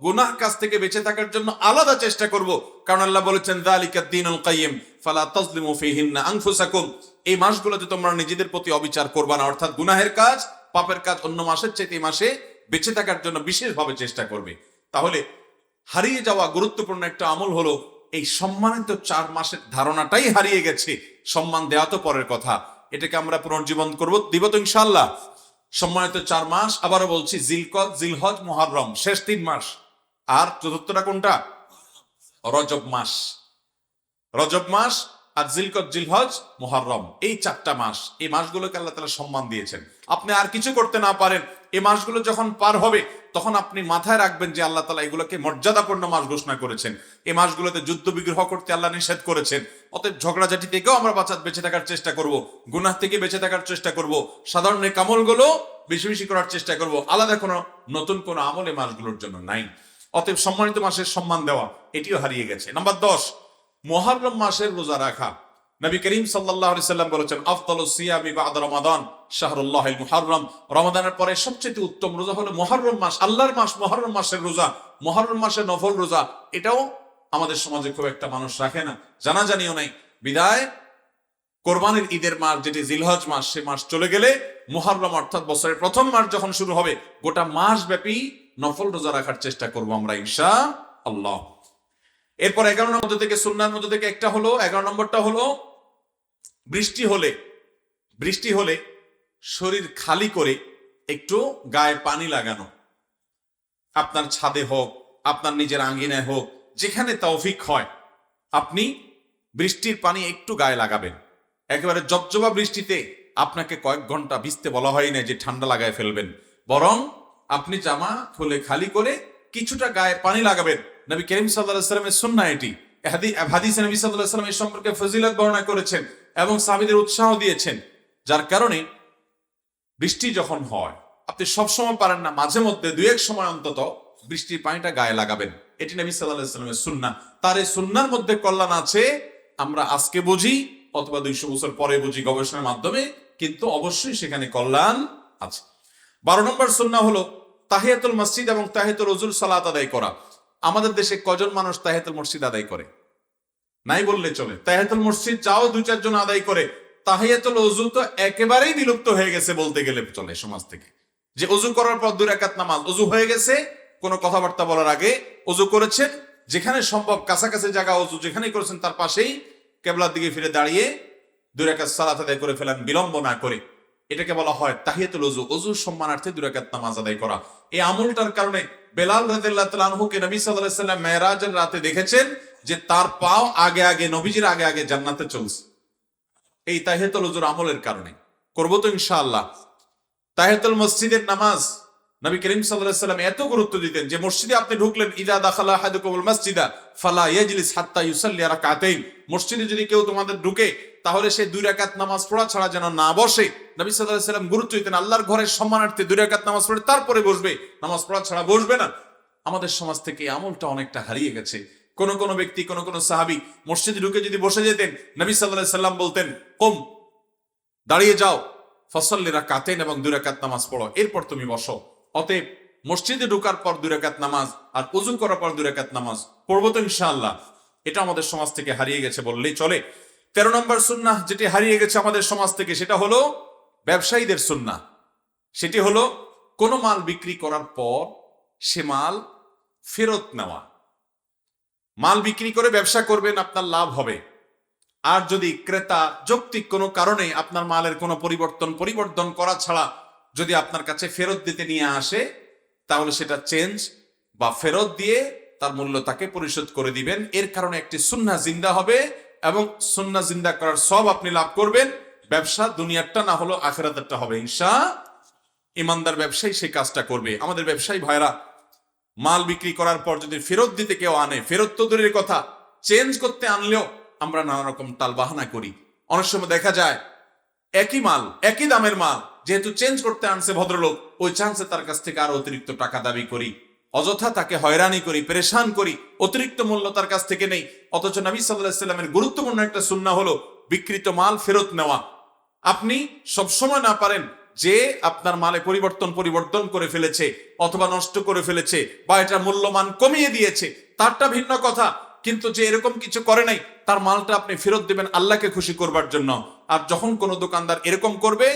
গুনাহ কাজ থেকে বেঁচে থাকার জন্য আলাদা চেষ্টা করব। কারণ আল্লাহ বলেছেন যালিকা দ্বীনুল কাইয়্যিম ফালা তাজলিমু ফীহিন্না আনফুসাকুম, এই মাসগুলোতে তোমরা নিজেদের প্রতি অবিচার করবা না, অর্থাৎ গুনাহের কাজ, পাপের কাজ অন্য মাসের চাইতে এই মাসে বেঁচে থাকার জন্য বিশেষভাবে চেষ্টা করবে। তাহলে হারিয়ে যাওয়া গুরুত্বপূর্ণ একটা আমল হলো এই সম্মানিত 4 মাসের ধারণাটাই হারিয়ে গেছে। সম্মান দেওয়া তো পরের কথা, এটাকে আমরা পুনর্জীবন করব, দিব তো ইনশাআল্লাহ। সম্মানিত 4 মাস, আবারও বলছি, জিলকদ, জিলহজ, মুহররম, শেষ 3 মাস। আর 4র্থটা কোনটা? রজব মাস। রজব মাস আর জিলকদ, জিলহজ, মুহররম, এই 4টা মাস, এই মাসগুলোকে আল্লাহ তাআলা সম্মান দিয়েছেন। আপনি আর কিছু করতে না পারেন, এই মাসগুলো যখন পার হবে তখন আপনি মাথায় রাখবেন যে আল্লাহ তাআলা এগুলোকে মর্যাদাপূর্ণ মাস ঘোষণা করেছেন। এই মাসগুলোতে যুদ্ধ বিগ্রহ করতে আল্লাহ নিষেধ করেছেন। অতএব ঝগড়াঝাটি থেকেও আমরা বেঁচে থাকার চেষ্টা করব, গুনাহ থেকে বেঁচে থাকার চেষ্টা করব, সাধারণ নেক আমলগুলো বেশি বেশি করার চেষ্টা করব। আলাদা কোনো নতুন কোনো আমল এই মাসগুলোর জন্য নাই। অতএব সম্মানিত মাসের সম্মান দেওয়া এটিও হারিয়ে গেছে। নাম্বার 10, মুহররম মাসের রোজা রাখা। নবী করিম সাল্লাল্লাহু আলাইহি সাল্লাম বলেছেন আফদালুস সিয়ামি বা'দা রমাদান শাহরুল্লাহিল মুহররম, রমাদানের পরে সবচেয়ে উত্তম রোজা হলো মুহররম মাস, আল্লাহর মাস মুহররম মাসের রোজা। মুহররম মাসের নফল রোজা, এটাও আমাদের সমাজে খুব একটা মানুষ রাখে না, জানাজানিও নাই। বিদায় কোরবানির ঈদের মাস যেটি জিলহজ মাস, সে মাস চলে গেলে মুহররম অর্থাৎ বছরের প্রথম মাস যখন শুরু হবে, গোটা মাস ব্যাপী নফল রোজা রাখার চেষ্টা করব আমরা ইনশাআল্লাহ। এরপর 11 নম্বর মধ্যে থেকে, সুন্নাহর মধ্যে থেকে একটা হলো, 11 নম্বরটা হলো বৃষ্টি হলে শরীর খালি করে একটু গায়ে পানি লাগানো। আপনার ছাদে হোক, আপনার নিজের আঙ্গিনায় হোক, যেখানে তৌফিক হয় আপনি বৃষ্টির পানি একটু গায়ে লাগাবেন। একেবারে জবজবা বৃষ্টিতে আপনাকে কয়েক ঘন্টা ভিজতে বলা হয় না যে ঠান্ডা লাগায় ফেলবেন, বরং আপনি জামা খুলে খালি করে কিছুটা গায়ে পানি লাগাবেন। নবী করিম সাল্লাল্লাহু আলাইহি ওয়াসাল্লামের সুন্নাহ এটি। হাদিসে নবী সাল্লাল্লাহু আলাইহি ওয়াসাল্লাম এই সম্পর্কে ফজিলত বর্ণনা করেছেন এবং সাহাবীদের উৎসাহ দিয়েছেন। যার কারণে বৃষ্টি যখন হয়, আপনি সবসময় পারেন না, মাঝে মধ্যে 2-1 সময় অন্তত বৃষ্টির পানিটা গায়ে লাগাবেন। এটি নবী সাল্লাল্লাহু আলাইহি ওয়াসাল্লামের সুন্নাহ। তার এই সুন্নাহর মধ্যে কল্যাণ আছে, আমরা আজকে বুঝি অথবা 200 বছর পরে বুঝি গবেষণার মাধ্যমে, কিন্তু অবশ্যই সেখানে কল্যাণ আছে। 12 নম্বর সুন্নাহ হলো তাহিয়াতুল মসজিদ এবং তাহিয়াতুল ওযুর সালাত আদায় করা। আমাদের দেশে কজন মানুষ তাহিয়াতুল মসজিদ আদায় করে? নাই বললে চলে। তাহিয়াতুল মসজিদ যাও 2-4 জন আদায় করে, তাহিয়াতুল ওযু তো একেবারেই বিলুপ্ত হয়ে গেছে বলতে গেলে চলে সমাজ থেকে। যে ওযু করার পর 2 রাকাত নামাজ, ওযু হয়ে গেছে, কোনো কথাবার্তা বলার আগে ওযু করেছেন, যেখানে সম্ভব কাছাকাছি জায়গা ওযু যেখানেই করেছেন তার পাশেই কিবলার দিকে ফিরে দাঁড়িয়ে 2 রাকাত সালাত আদায় করে ফেলেন বিলম্ব না করে। এটাকে বলা হয় তাহিয়াতুল ওযু। ওযুর সম্মানার্থে 2 রাকাত নামাজ আদায় করা। এই আমলটার কারণে বেলাল রাদিয়াল্লাহু তাআলা আনহুকে নবী সাল্লাল্লাহু আলাইহি ওয়াসাল্লাম মেরাজের রাতে দেখেছেন যে তার পাও আগে আগে নবীজির আগে আগে জান্নাতে চলছে, এই তাহিয়াতুল ওযুর আমলের কারণে। করব তো ইনশাআল্লাহ। তাহিয়াতুল মসজিদের নামাজ নবী করিম সাল্লাল্লাহু আলাইহি ওয়াসাল্লাম এত গুরুত্ব দিতেন যে মসজিদে আপনি ঢুকলেন, ইযা দাখালা আহাদুকুমুল মাসজিদা ফালা ইয়াজলিস হাত্তা ইউসাল্লি রাকাতাইন, মসজিদে যদি কেউ তোমাদের ঢুকে তাহলে সে 2 রাকাত নামাজ পড়া ছাড়া যেন না বসে। নবী সাল্লাল্লাহু আলাইহি ওয়াসাল্লাম গুরুত্ব দিতেন আল্লাহর ঘরের সম্মানার্থে 2 রাকাত নামাজ পড়ে তারপরে বসবে, নামাজ পড়া ছাড়া বসবে না। আমাদের সমাজ থেকে এই আমলটা অনেকটা হারিয়ে গেছে। কোন কোন ব্যক্তি, কোন কোন সাহাবী মসজিদে ঢুকে যদি বসে যেতেন, নবী সাল্লাল্লাহু আলাইহি ওয়াসাল্লাম বলতেন কুম, দাঁড়িয়ে যাও, ফাসাল্লি রাকাতাইন, এবং 2 রাকাত নামাজ পড়ো, এরপর তুমি বসো। অতএব মসজিদে ঢোকার পর 2 রাকাত নামাজ আর ওযু করার পর 2 রাকাত নামাজ পড়বো তো ইনশাআল্লাহ। এটা আমাদের সমাজ থেকে হারিয়ে গেছে বললেই চলে। 13 নম্বর সুন্নাহ যেটি হারিয়ে গেছে আমাদের সমাজ থেকে, সেটা হলো ব্যবসায়ীদের সুন্নাহ। সেটি হলো কোনো মাল বিক্রি করার পর সে মাল ফেরত নেওয়া। মাল বিক্রি করে ব্যবসা করবেন, আপনার লাভ হবে। আর যদি ক্রেতা যৌক্তিক কোনো কারণে আপনার মালের কোনো পরিবর্তন করা ছাড়া যদি আপনার কাছে ফেরত দিতে নিয়ে আসে, তাহলে সেটা চেঞ্জ বা ফেরত দিয়ে তার মূল্য তাকে পরিশোধ করে দিবেন। এর কারণে একটি সুন্নাহ জিন্দা হবে, এবং সুন্নাহ জিন্দা করার সব আপনি লাভ করবেন। ব্যবসা দুনিয়ারটা না হলো আখিরাতেরটা হবে ইনশাআল্লাহ। ইমানদার ব্যবসায়ী সেই কাজটা করবে। আমাদের ব্যবসায়ী ভাইরা মাল বিক্রি করার পর যদি ফেরত দিতে কেউ আনে, ফেরত তো দূরের কথা, চেঞ্জ করতে আনলেও আমরা নানা রকম টাল বাহানা করি। অনেক সময় দেখা যায় একই মাল, একই দামের মাল, যেহেতু চেঞ্জ করতে আনছে ভদ্রলোক, ওই চান্সে তার কাছ থেকে আরো অতিরিক্ত টাকা দাবি করি, অযথা তাকে হয়রানি করি, পেরেশান করি, অতিরিক্ত মূল্য তার কাছ থেকে নেই। অথচ নবী সাল্লাল্লাহু আলাইহি ওয়াসাল্লামের গুরুত্বপূর্ণ একটা সুন্নাহ হলো বিকৃত মাল ফেরত নেওয়া। আপনি সবসময় না পারেন যে আপনার মালে পরিবর্তন করে ফেলেছে অথবা নষ্ট করে ফেলেছে বা এটা মূল্যমান কমিয়ে দিয়েছে, তারটা ভিন্ন কথা, কিন্তু যে এরকম কিছু করে নাই তার মালটা আপনি ফেরত দিবেন আল্লাহকে খুশি করবার জন্য। আর যখন কোনো দোকানদার এরকম করবে,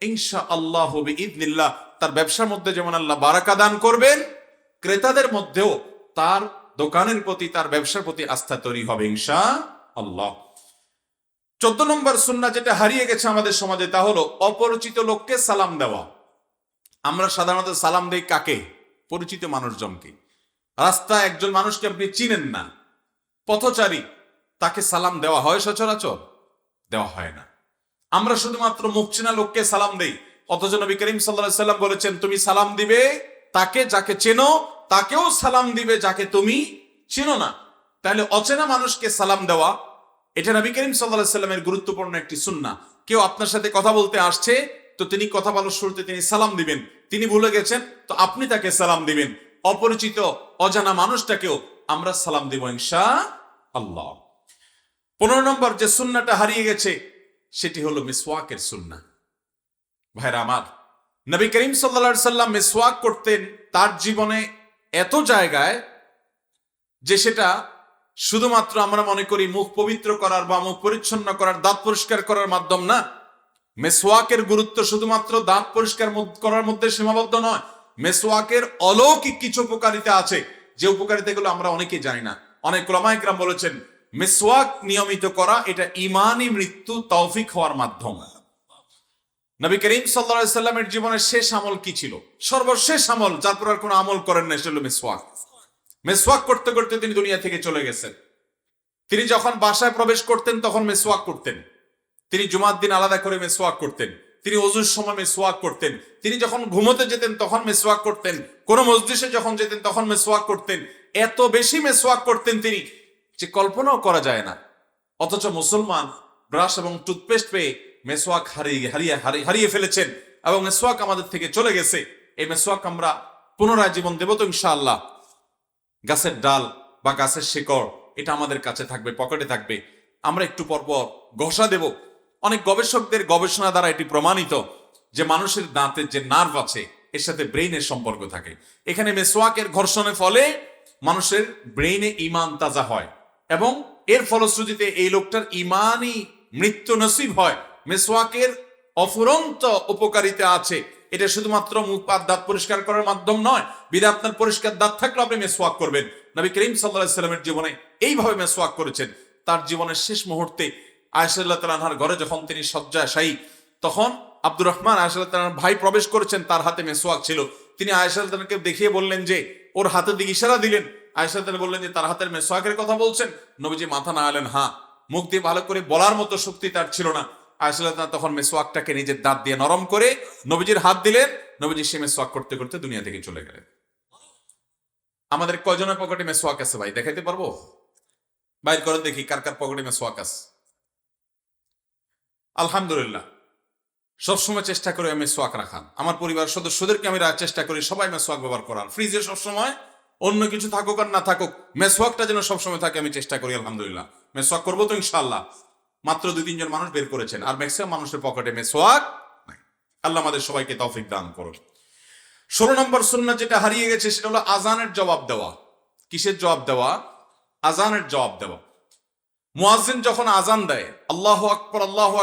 ইনশাআল্লাহ বিইذনিল্লাহ তার ব্যবসার মধ্যে যেমন আল্লাহ বারাকা দান করবেন, ক্রেতাদের মধ্যেও তার দোকানের প্রতি, তার ব্যবসার প্রতি আস্থা তৈরি হবে ইনশাআল্লাহ। 14 নম্বর সুন্নাহ যেটা হারিয়ে গেছে আমাদের সমাজে, তা হলো অপরিচিত লোককে সালাম দেওয়া। আমরা সাধারণত সালাম দেই কাকে? পরিচিত মানুষজনকে। রাস্তায় একজন মানুষকে আপনি চিনেন না, পথচারী, তাকে সালাম দেওয়া হয় সচরাচর? দেওয়া হয় না। আমরা শুধুমাত্র মুখ চেনা লোককে সালাম দেই। অথচ নবী করিম সাল্লাল্লাহু আলাইহি ওয়াসাল্লাম বলেছেন, তুমি সালাম দিবে তাকে যাকে চেনো, তাকেও সালাম দিবে যাকে তুমি চিনো না। তাহলে অচেনা মানুষকে সালাম দেওয়া, এটা নবী করিম সাল্লাল্লাহু আলাইহি ওয়াসাল্লামের গুরুত্বপূর্ণ একটি সুন্নাহ। কেউ আপনার সাথে কথা বলতে আসছে, তো তিনি কথা বলার শুরুতে তিনি সালাম দিবেন। তিনি ভুলে গেছেন, তো আপনি তাকে সালাম দিবেন। অপরিচিত অজানা মানুষটাকেও আমরা সালাম দিব ইনশাআল্লাহ। 15 নম্বর যে সুন্নাহটা হারিয়ে গেছে সেটি হলো মিসওয়াকের সুন্নাহ। ভাইরা আমার, নবী করিম সাল্লাল্লাহু আলাইহি ওয়াসাল্লাম মিসওয়াক করতেন তার জীবনে এত জায়গায় যে সেটা শুধুমাত্র আমরা মনে করি মুখ পবিত্র করার বা মুখ পরিচ্ছন্ন করার, দাঁত পরিষ্কার করার মাধ্যম না। মেসওয়াকের গুরুত্ব শুধুমাত্র দাঁত পরিষ্কার করার মধ্যে সীমাবদ্ধ নয়। মেসওয়াকের অলৌকিক কিছু উপকারিতা আছে, যে উপকারিতাগুলো আমরা অনেকেই জানি না। অনেক উলামায়ে কেরাম বলেছেন মেসওয়াক নিয়মিত করা এটা ঈমানি মৃত্যু তৌফিক হওয়ার মাধ্যম। নবী করিম সাল্লাল্লাহু আলাইহি সাল্লামের জীবনের শেষ আমল কি ছিল? সর্বশেষ আমল, যার পর আর কোনো আমল করেন না, সেটা হলো মেসওয়াক। মেসওয়াক করতে করতে তিনি দুনিয়া থেকে চলে গেছেন। তিনি যখন বাসায় প্রবেশ করতেন তখন মেসওয়াক করতেন। তিনি জুমার দিন আলাদা করে মেসওয়াক করতেন। তিনি ওযুর সময় মেসওয়াক করতেন। তিনি যখন ঘুমোতে যেতেন তখন মেসওয়াক করতেন। কোন মজলিসে যখন যেতেন তখন মেসওয়াক করতেন। এত বেশি মেসওয়াক করতেন তিনি যে কল্পনাও করা যায় না। অথচ মুসলমান ব্রাশ এবং টুথপেস্ট পেয়ে মেসওয়াক হারিয়ে ফেলেছেন এবং মেসওয়াক আমাদের থেকে চলে গেছে। এই মেসওয়াক আমরা পুনরায় জীবন দেব তো ইনশাআল্লাহ। গাছের ডাল বা গাছের শিকড় এটা আমাদের কাছে থাকবে, পকেটে থাকবে, আমরা একটু পরপর ঘষা দেব। অনেক গবেষকদের গবেষণা দ্বারা এটি প্রমাণিত যে মানুষের দাঁতের যে নার্ভ আছে এর সাথে ব্রেইনের সম্পর্ক থাকে। এখানে মেসওয়াকের ঘর্ষণের ফলে মানুষের ব্রেইনে ঈমান তাজা হয় এবং এর ফলশ্রুতিতে এই লোকটার ঈমানি মৃত্যু নসিব হয়। মেসওয়াকের অফুরন্ত উপকারিতা আছে। এটা শুধুমাত্র মুখ আর দাঁত পরিষ্কার করার মাধ্যম নয়। বিধায় আপনার পরিষ্কার দাঁত থাকলে আপনি মেসওয়াক করবেন। নবী করিম সাল্লাল্লাহু আলাইহি সাল্লামের জীবনে এইভাবে মেসওয়াক করেছেন। তার জীবনের শেষ মুহূর্তে আয়েশা রাদিয়াল্লাহু তাআলা আনহার ঘরে যখন তিনি শয্যাশায়ী, তখন আব্দুর রহমান আয়েশা রাদিয়াল্লাহু তাআলার ভাই প্রবেশ করেছেন, তার হাতে মেসওয়াক ছিল। তিনি আয়েশা রাদিয়াল্লাহু তাআলাকে দেখিয়ে বললেন যে, ওর হাতের দিকে ইশারা দিলেন। আয়েশা রাদিয়াল্লাহু তাআলা বললেন যে তার হাতের মেসওয়াকের কথা বলছেন? নবীজি মাথা নাড়ালেন হ্যাঁ। মুখ দিয়ে ভালো করে বলার মতো শক্তি তার ছিল না। আয়েশা রাদিয়াল্লাহু তাআলা তখন মেসওয়াকটাকে নিজের দাঁত দিয়ে নরম করে নবীজির হাত দিলেন। নবীজি সে মেসওয়াক করতে করতে দুনিয়া থেকে চলে গেলেন। আমাদের কয়জনের পকেটে মেসওয়াক আছে ভাই? দেখাইতে পারবো? বাইর করেন দেখি কার কার পকেটে মেসওয়াক আছে। আলহামদুলিল্লাহ, সবসময় চেষ্টা করি আমি মেসওয়াক রাখার। আমার পরিবার সদস্যদেরকে আমি চেষ্টা করি সবাই মেসওয়াক ব্যবহার করার। ফ্রিজে সবসময় অন্য কিছু থাকুক আর না থাকুক, মেসওয়াকটা যেন সবসময় থাকে, আমি চেষ্টা করি। আলহামদুলিল্লাহ, মেসওয়াক করবো তো ইনশাআল্লাহ। মাত্র 2-3 জন মানুষ বের করেছেন, আর ম্যাক্সিমাম মানুষের পকেটে মেসওয়াক নাই। আল্লাহ আমাদের সবাইকে তৌফিক দান করুন। 16 নম্বর সুন্নাহ যেটা হারিয়ে গেছে সেটা হলো আজানের জবাব দেওয়া। কিসের জবাব দেওয়া? আজানের জবাব দেওয়া। মুয়াজ্জিন যখন আজান দেয়, আল্লাহু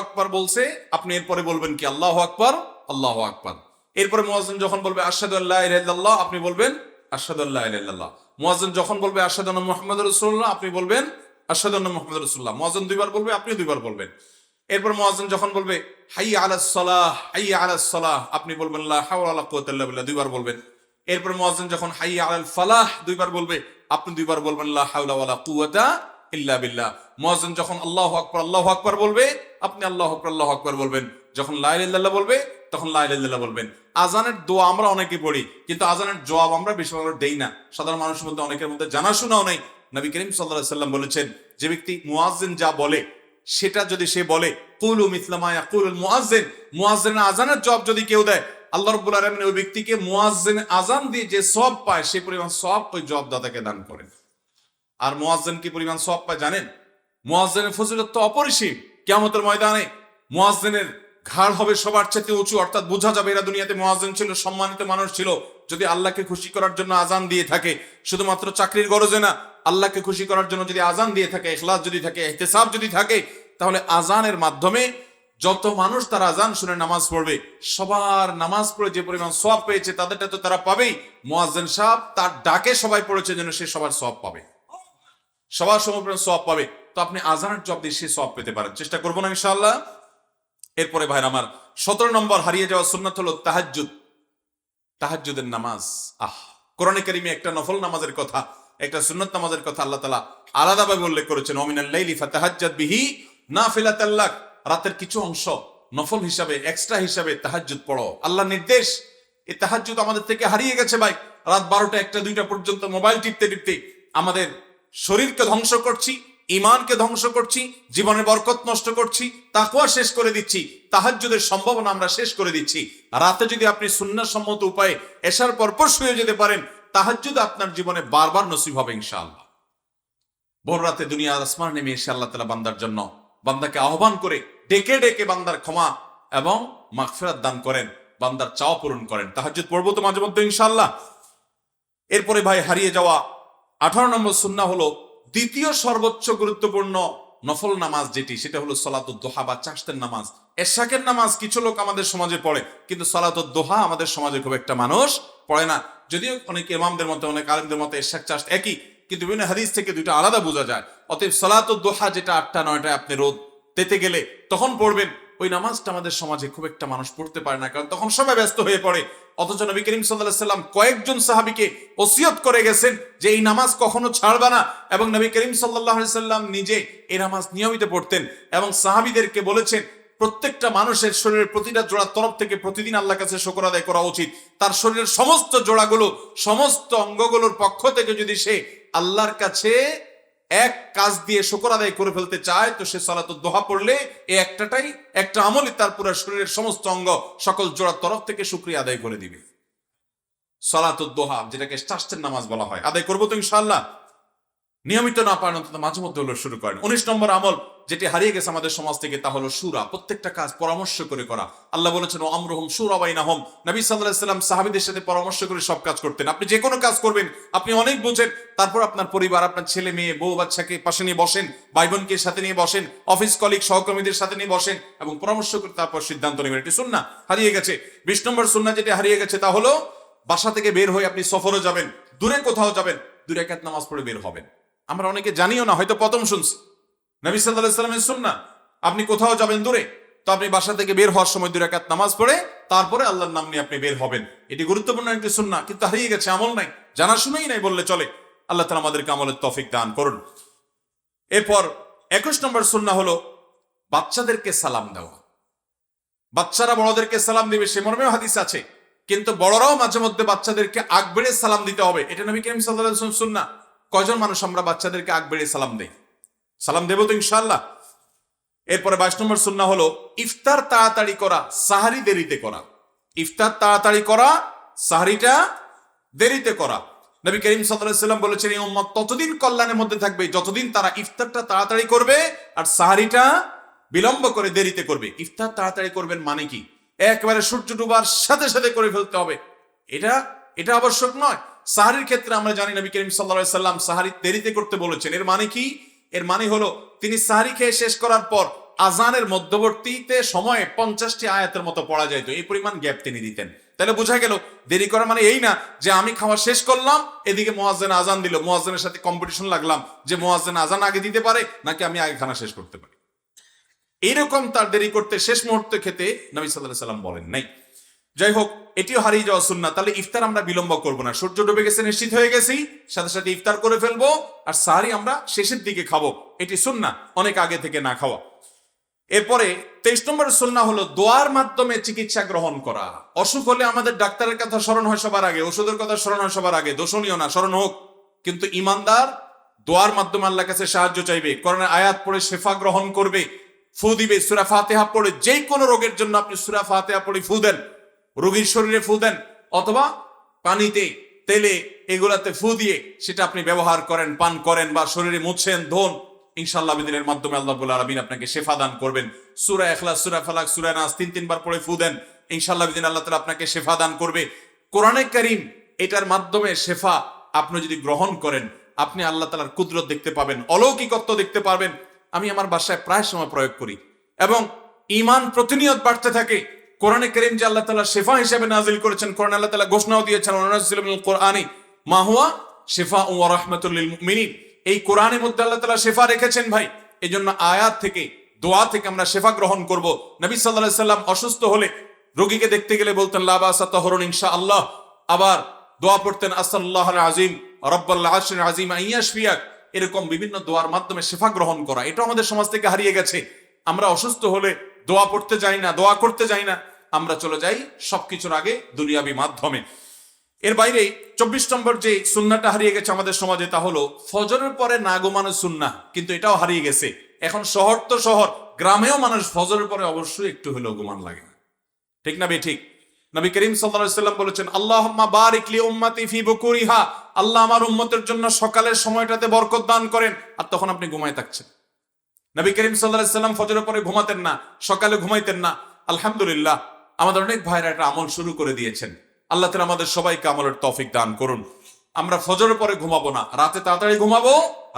আকবার বলছে, আপনি এরপরে বলবেন কি? আল্লাহু আকবার, আল্লাহু আকবার। এরপরে মুয়াজ্জিন যখন বলবে আশহাদু আল্লা ইলাহা ইল্লাল্লাহ, আপনি বলবেন আশহাদু আল্লা ইলাহা ইল্লাল্লাহ। মুয়াজ্জিন যখন বলবে আশহাদু আন্না মুহাম্মাদুর রাসূলুল্লাহ, আপনি বলবেন আশহাদু আন্না মুহাম্মাদুর রাসূলুল্লাহ। মুয়াজ্জিন দুইবার বলবে, আপনি দুইবার বলবেন। এরপর মুয়াজ্জিন যখন বলবে হাইয়া আলাস সালাহ, হাইয়া আলাস সালাহ, আপনি বলবেন লা হাওলা ওয়ালা কুওয়াতা ইল্লা বিল্লাহ, দুইবার বলবেন। এরপর মুয়াজ্জিন যখন হাইয়া আলাল ফালাহ দুইবার বলবে, আপনি দুইবার বলবেন লা হাওলা ওয়ালা কুওয়াতা ইল্লা বিল্লাহ। মুয়াজ্জিন যখন আল্লাহু আকবার বলবে, আপনি আল্লাহু আকবার বলবেন। যখন লা ইলাহা ইল্লাল্লাহ বলবে, তখন লা ইলাহা ইল্লাল্লাহ বলবেন। আজানের দোয়া আমরা অনেকে পড়ি, কিন্তু আজানের জবাব আমরা বেশিরভাগ দেই না। সাধারণ মানুষের মধ্যে অনেকের মধ্যে জানাশোনাও নেই। নবী করিম সাল্লাল্লাহু আলাইহি সাল্লাম বলেছেন, যে ব্যক্তি মুয়াজ্জিন যা বলে সেটা যদি সে বলে, কুলু মিসলা মা ইয়াকুলুল মুয়াজ্জিন, মুয়াজ্জিনের আজানের জবাব যদি কেউ দেয়, আল্লাহ রাব্বুল আলামিন ওই ব্যক্তিকে মুয়াজ্জিন আজান দিয়ে যে সওয়াব পায় সেই পরিমাণ সওয়াব ওই জবাবদাতাকে দান করেন। আর মুয়াজ্জিন কি পরিমাণ সওয়াব পায় জানেন? মুয়াজ্জিনের ফজিলত তো অপরিসীম। কিয়ামতের ময়দানে মুয়াজ্জিনের ঘাড় হবে সবার চেয়ে উঁচু, অর্থাৎ বোঝা যাবে এরা দুনিয়াতে মুয়াজ্জিন ছিল, সম্মানিত মানুষ ছিল। যদি আল্লাহকে খুশি করার জন্য আজান দিয়ে থাকে, শুধুমাত্র চাকরির গরজে না, আল্লাহকে খুশি করার জন্য যদি আজান দিয়ে থাকে, ইখলাস যদি থাকে, ইহতিসাব যদি থাকে, তাহলে আজানের মাধ্যমে যত মানুষ তার আজান শুনে নামাজ পড়বে, সবার নামাজ পড়ে যে পরিমাণ সওয়াব পেয়েছে তাদেরটা তো তারা পাবেই। মুয়াজ্জিন সাহেব তার ডাকে সবাই পড়েছে যেন সে সবার সওয়াব পাবে, সবার সমপরিমাণ সওয়াব পাবে। তো আপনি আজানের জবাব দিয়ে সে সওয়াব পেতে পারেন, চেষ্টা করবো না ইনশাআল্লাহ। এরপরে ভাইরা আমার 17 নম্বর হারিয়ে যাওয়া সুন্নাত হলো তাহাজ্জুদ, তাহাজ্জুদের নামাজ। কোরআনে কারিমে একটা নফল নামাজের কথা, একটা সুন্নাত নামাজের কথা আল্লাহ তাআলা আলাদাভাবে উল্লেখ করেছেন। ওমিনাল লাইলি ফাতাহাজ্জাদ বিহি নাফিলাতাল লাক, রাতের কিছু অংশ নফল হিসাবে, এক্সট্রা হিসাবে তাহাজ্জুদ পড়ো। আল্লাহর নির্দেশ। এই তাহাজ্জুদ আমাদের থেকে হারিয়ে গেছে ভাই। রাত 12টা 1টা 2টা পর্যন্ত মোবাইল টিপতে টিপতে আমাদের শরীরকে ধ্বংস করছি, ইমানকে ধ্বংস করছি, জীবনের বরকত নষ্ট করছি, তাকওয়া শেষ করে দিচ্ছি, তাহাজ্জুদের সম্ভাবনা আমরা শেষ করে দিচ্ছি। রাতে যদি আপনি সুন্নাহ সম্মত উপায়ে এশার পরপর শুয়ে যেতে পারেন, তাহাজ্জুদ আপনার জীবনে বারবার নসিব হবে ইনশাআল্লাহ। ভোর রাতে দুনিয়ার আসমান নেমে এসে আল্লাহ তাআলা বান্দার জন্য, বান্দাকে আহ্বান করে ডেকে ডেকে বান্দার ক্ষমা এবং মাগফিরাত দান করেন, বান্দার চাওয়া পূরণ করেন। তাহাজ্জুদ পড়বো তো মাঝে মধ্যে ইনশাআল্লাহ। এরপরে ভাই হারিয়ে যাওয়া 18 নম্বর সুন্নাহ হলো দ্বিতীয় সর্বোচ্চ গুরুত্বপূর্ণ নফল নামাজ যেটি, সেটা হলো সালাতুদ দোহা বা চাশতের নামাজ। এশাকের নামাজ কিছু লোক আমাদের সমাজে পড়ে, কিন্তু সালাতুদ দোহা আমাদের সমাজে খুব একটা মানুষ পড়ে না। যদিও অনেক ইমামদের মতে, অনেক আলেমদের মতে এশাক চাশত একই, কিন্তু বিভিন্ন হাদিস থেকে দুইটা আলাদা বোঝা যায়। অতএব সালাতুদ দোহা যেটা 8টা 9টায় আপনি রোদ পেতে গেলে তখন পড়বেন, ওই নামাজটা আমাদের সমাজে খুব একটা মানুষ পড়তে পারে না, কারণ তখন সবাই ব্যস্ত হয়ে পড়ে। অথচ নবী করিম সাল্লাল্লাহু আলাইহি সাল্লাম কয়েকজন সাহাবীকে ওসিয়ত করে গেছেন যে এই নামাজ কখনো ছাড়বা না, এবং নবী করিম সাল্লাল্লাহু আলাইহি সাল্লাম নিজে এই নামাজ নিয়মিত পড়তেন এবং সাহাবীদেরকে বলেছেন প্রত্যেকটা মানুষের শরীরের প্রতিটা জোড়ার তরফ থেকে প্রতিদিন আল্লাহর কাছে শুকর আদায় করা উচিত। তার শরীরের সমস্ত জোড়াগুলো, সমস্ত অঙ্গগুলোর পক্ষ থেকে যদি সে আল্লাহর কাছে এক কাজ দিয়ে শুকর আদায় করে ফেলতে চায়, তো সে সালাতুদ দোহা পড়লে এই একটা আমলই তার পুরো শরীরের সমস্ত অঙ্গ সকল জোড়ার তরফ থেকে শুকরিয়া আদায় করে দিবে। সালাতুদ দোহা যেটাকে চাশতের নামাজ বলা হয়, আদায় করবো তো ইনশাআল্লাহ। নিয়মিত না পারেন অন্তত মাঝে মধ্যে হলো শুরু করেন। 19 নম্বর আমল যেটি হারিয়ে গেছে আমাদের সমাজ থেকে, তা হলো শুরা, প্রত্যেকটা কাজ পরামর্শ করে করা। আল্লাহ বলেছেন ও আমরুহুম শুরা বাইনাহুম, নবী সাল্লাল্লাহু আলাইহি সাল্লাম সাহাবীদের সাথে পরামর্শ করে সব কাজ করতেন। আপনি যে কোনো কাজ করবেন, আপনি অনেক বুঝেন, তারপর আপনার পরিবার, আপনার ছেলে মেয়ে, বউ বাচ্চাকে পাশে নিয়ে বসেন, ভাই বোনকে সাথে নিয়ে বসেন, অফিস কলিগ সহকর্মীদের সাথে নিয়ে বসেন এবং পরামর্শ করে তারপর সিদ্ধান্ত নেবেন। এটি সুন্নাহ হারিয়ে গেছে। 20 নম্বর সুন্নাহ যেটি হারিয়ে গেছে তা হলো বাসা থেকে বের হয়ে আপনি সফরে যাবেন, দূরে কোথাও যাবেন, 2 রাকাত নামাজ পড়ে বের হবেন। আমরা অনেকে জানিও না, হয়তো প্রথম শুনছি নবী সাল্লাল্লাহু আলাইহি সাল্লামের সুন্নাহ। আপনি কোথাও যাবেন দূরে, তো আপনি বাসা থেকে বের হওয়ার সময় 2 রাকাত নামাজ পড়ে তারপরে আল্লাহর নাম নিয়ে আপনি বের হবেন। এটি গুরুত্বপূর্ণ একটি সুন্নাহ, কিন্তু হারিয়ে গেছে, আমল নাই, জানাশোনাই নাই বললে চলে। আল্লাহ তাআলা আমাদেরকে আমলের তৌফিক দান করুন। এরপর 21 নম্বর সুন্নাহ হলো বাচ্চাদেরকে সালাম দেওয়া। বাচ্চারা বড়দেরকে সালাম দিবে সে মর্মেও হাদিস আছে, কিন্তু বড়রাও মাঝে মধ্যে বাচ্চাদেরকে আগ বেড়ে সালাম দিতে হবে। এটা নবী করিম সাল্লাল্লাহু আলাইহি ওয়াসাল্লাম সুন্নাহ। কয়জন মানুষ আমরা বাচ্চাদেরকে আগ বেড়ে সালাম দেই? সালাম দেব তো ইনশাআল্লাহ। এরপরে 22 নম্বর সুন্নাহ হলো ইফতার তাড়াতাড়ি করা, সাহারি দেরিতে করা। ইফতার তাড়াতাড়ি করা, সাহারিটা দেরিতে করা। নবী করিম সাল্লাল্লাহু আলাইহি ওয়াসাল্লাম বলেছেন এই উম্মত ততদিন কল্যাণের মধ্যে থাকবে যতদিন তারা ইফতারটা তাড়াতাড়ি করবে আর সাহারিটা বিলম্ব করে দেরিতে করবে। ইফতার তাড়াতাড়ি করবেন মানে কি? একবারে সূর্য ডুবার সাথে সাথে করে ফেলতে হবে, এটা আবশ্যক নয়। সাহারির ক্ষেত্রে আমরা জানি নবী করিম সাল্লাল্লাহু আলাইহি ওয়াসাল্লাম সাহারি দেরিতে করতে বলেছেন। এর মানে কি? এর মানে হলো তিনি সাহারি খেয়ে শেষ করার পর আজানের মধ্যবর্তীতে সময়ে 50টি আয়াতের মতো পড়া যাইতো, এই পরিমাণ গ্যাপ তিনি দিতেন। তাহলে বোঝা গেল দেরি করা মানে এই না যে আমি খাওয়া শেষ করলাম, এদিকে মুয়াজ্জিন আজান দিল, মুয়াজ্জিনের সাথে কম্পিটিশন লাগলাম যে মুয়াজ্জিন আজান আগে দিতে পারে নাকি আমি আগে খানা শেষ করতে পারি। এইরকম তার দেরি করতে, শেষ মুহূর্তে খেতে নবী সাল্লাল্লাহু আলাইহি ওয়াসাল্লাম বলেন নাই। যাই হোক, এটিও হারিয়ে যাওয়া সুন্নাহ। তাহলে ইফতার আমরা বিলম্ব করব না, সূর্য ডুবে গেছে নিশ্চিত হয়ে গেছি, সাথে সাথে ইফতার করে ফেলবো, আর সাহারি আমরা শেষের দিকে খাবো, এটি সুন্নাহ, অনেক আগে থেকে না খাওয়া। এরপরে 23 নম্বর সুন্নাহ হলো দোয়ার মাধ্যমে চিকিৎসা গ্রহণ করা। অসুখ হলে আমাদের ডাক্তারের কথা স্মরণ হয় সবার আগে, ওষুধের কথা স্মরণ হয় সবার আগে, দোষণীয় না, স্মরণ হোক, কিন্তু ইমানদার দোয়ার মাধ্যমে আল্লাহর কাছে সাহায্য চাইবে, কোরআনের আয়াত পড়ে শেফা গ্রহণ করবে, ফু দিবে, সূরা ফাতিহা পড়ে, যে কোনো রোগের জন্য আপনি সূরা ফাতিহা পড়ে ফু দেন, রোগীর শরীরে ফু দেন, অথবা পানিতে, তেলে, এগুলাতে ফু দিয়ে সেটা আপনি ব্যবহার করেন, পান করেন, বা শরীরে মুছছেন, ধোন, ইনশাআল্লাহ বিদিনের মাধ্যমে আল্লাহ রাব্বুল আলামিন আপনাকে শেফা দান করবেন। সূরা ইখলাস, সূরা ফালাক, সূরা নাস 3 বার পড়ে ফু দেন, ইনশাআল্লাহ বিদিন আল্লাহ তাআলা আপনাকে শেফা দান করবে। কোরআনে কারীম এটার মাধ্যমে শেফা আপনি যদি গ্রহণ করেন, আপনি আল্লাহ তাআলার কুদরত দেখতে পাবেন, অলৌকিকত্ব দেখতে পাবেন। আমি আমার বাসায় প্রায় সময় প্রয়োগ করি এবং ঈমান প্রতিনিয়ত বাড়তে থাকে। কোরআনে কারীম যে আল্লাহ তাআলা শেফা হিসেবে নাজিল করেছেন, কোরআনে আল্লাহ তাআলা ঘোষণাও দিয়েছেন, ওয়ানাজ্জিলু মিনাল কোরআনি মা হুয়া শিফাউন ওয়া রাহমাতুল লিল মুমিনিন। এই কোরআনের মধ্যে আল্লাহ তাআলা শেফা রেখেছেন ভাই, এজন্য আয়াত থেকে, দোয়া থেকে আমরা শেফা গ্রহণ করব। নবী সাল্লাল্লাহু আলাইহি সাল্লাম অসুস্থ হলে রোগীকে দেখতে গেলে বলতেন লা বাসা তাহুরুন ইনশাআল্লাহ, আবার দোয়া পড়তেন আসাল্লাহুল আযীম রাব্বুল আরশিল আযীম আইয়াশফিয়াক। এরকম বিভিন্ন দোয়ার মাধ্যমে শেফা গ্রহণ করা, এটা আমাদের সমাজ থেকে হারিয়ে গেছে। আমরা অসুস্থ হলে দোয়া পড়তে যাই না, দোয়া করতে যাই না, আমরা চলে যাই সবকিছুর আগে দুনিয়াবি মাধ্যমে। এর বাইরে 24 নম্বর যে সুন্নাহটা হারিয়ে গেছে আমাদের সমাজে, তা হলো ফজরের পরে না ঘুমানোর সুন্নাহ, কিন্তু এটাও হারিয়ে গেছে। এখন শহর তো শহর, গ্রামেও মানুষ ফজরের পরে অবশ্যই একটু হলেও ঘুমান লাগে না, ঠিক না বে ঠিক? নবী করিম সাল্লাল্লাহু আলাইহি ওয়াসাল্লাম বলেছেন আল্লাহুম্মা বারিক লি উম্মতি ফি বুকুরিহা, আল্লাহ আমার উম্মতের জন্য সকালের সময়টাতে বরকত দান করেন, আর তখন আপনি ঘুমায় থাকছেন। নবী করিম সাল্লাল্লাহু আলাইহি ওয়াসাল্লাম ফজরের পরে ঘুমাতেন না, সকালে ঘুমাইতেন না। আলহামদুলিল্লাহ, আমাদের অনেক ভাইরা এটা আমল শুরু করে দিয়েছেন। আল্লাহ তাআলা আমাদের সবাইকে আমলের তৌফিক দান করুন। আমরা ফজরের পরে ঘুমাবো না, রাতে তাড়াতাড়ি ঘুমাবো।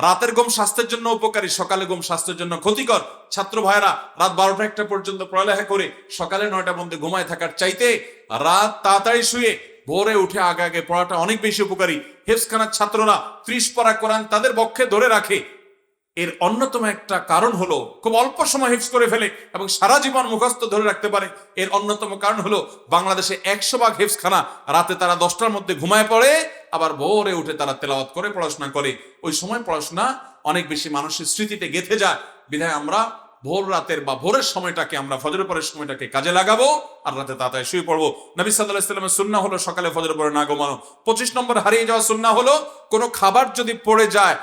রাতের ঘুম স্বাস্থ্যের জন্য উপকারী, সকালে ঘুম স্বাস্থ্যের জন্য ক্ষতিকর। ছাত্র ভাইরা রাত 12টা-1টা পর্যন্ত পড়ালেখা করে সকালে 9টার মধ্যে ঘুমায় থাকার চাইতে রাত তাড়াতাড়ি শুয়ে ভোরে উঠে আগে আগে পড়াটা অনেক বেশি উপকারী। হেফজখানার ছাত্ররা 30 পারা কোরআন তাদের পক্ষে ধরে রাখে। এর অন্যতম একটা কারণ হলো খুব অল্প সময় হিফজ করে ফেলে এবং সারা জীবন মুখস্থ ধরে রাখতে পারে। এর অন্যতম কারণ হলো বাংলাদেশে 100 ভাগ হিফজখানা রাতে তারা 10টার মধ্যে ঘুমায় পড়ে, আবার ভোরে উঠে তারা তেলাওয়াত করে পড়াশোনা করে। ওই সময় পড়াশোনা অনেক বেশি মানুষের স্মৃতিতে গেঁথে যায়। বিধায় আমরা ভোর রাতের বা ভোরের সময়টাকে, আমরা ফজরের পরের সময়টাকে কাজে লাগাবো আর রাতে তাড়াতাড়ি শুয়ে পড়বো। নবী সাল্লাল্লাহু আলাইহি ওয়াসাল্লামের সুন্নাহ হলো সকালে ফজরের পরে না ঘুমানো। 25 নম্বর হারিয়ে যাওয়া সুন্নাহ হলো কোনো খাবার যদি পড়ে যায়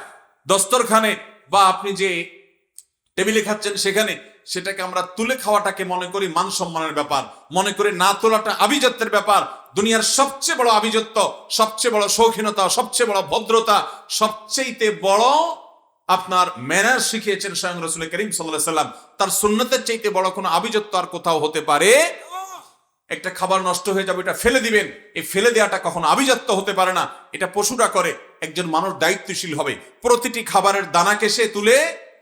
দস্তরখানে বা আপনি যে টেবিলে খাচ্ছেন সেখানে, সেটাকে আমরা তুলে খাওয়াটাকে মনে করি মান সম্মানের ব্যাপার, মনে করি না তোলাটা আভিজাত্যের ব্যাপার। দুনিয়ার সবচেয়ে বড় আভিজাত্য, সবচেয়ে বড় শৌখিনতা, সবচেয়ে বড় ভদ্রতা, সবচেয়ে বড় আপনার ম্যানার শিখিয়েছেন স্বয়ং রাসূল করিম সাল্লাল্লাহু আলাইহি ওয়াসাল্লাম। তার সুন্নতের চাইতে বড় কোনো আভিজাত্য আর কোথাও হতে পারে? একটা খাবার নষ্ট হয়ে যাবে, এটা ফেলে দিবেন, এই ফেলে দেওয়াটা কখনো আভিজাত্য হতে পারে না। এটা পশুরা করে। একজন মানুষ দায়িত্বশীল হবে, প্রতিটি খাবারের দানাকে সে তুলে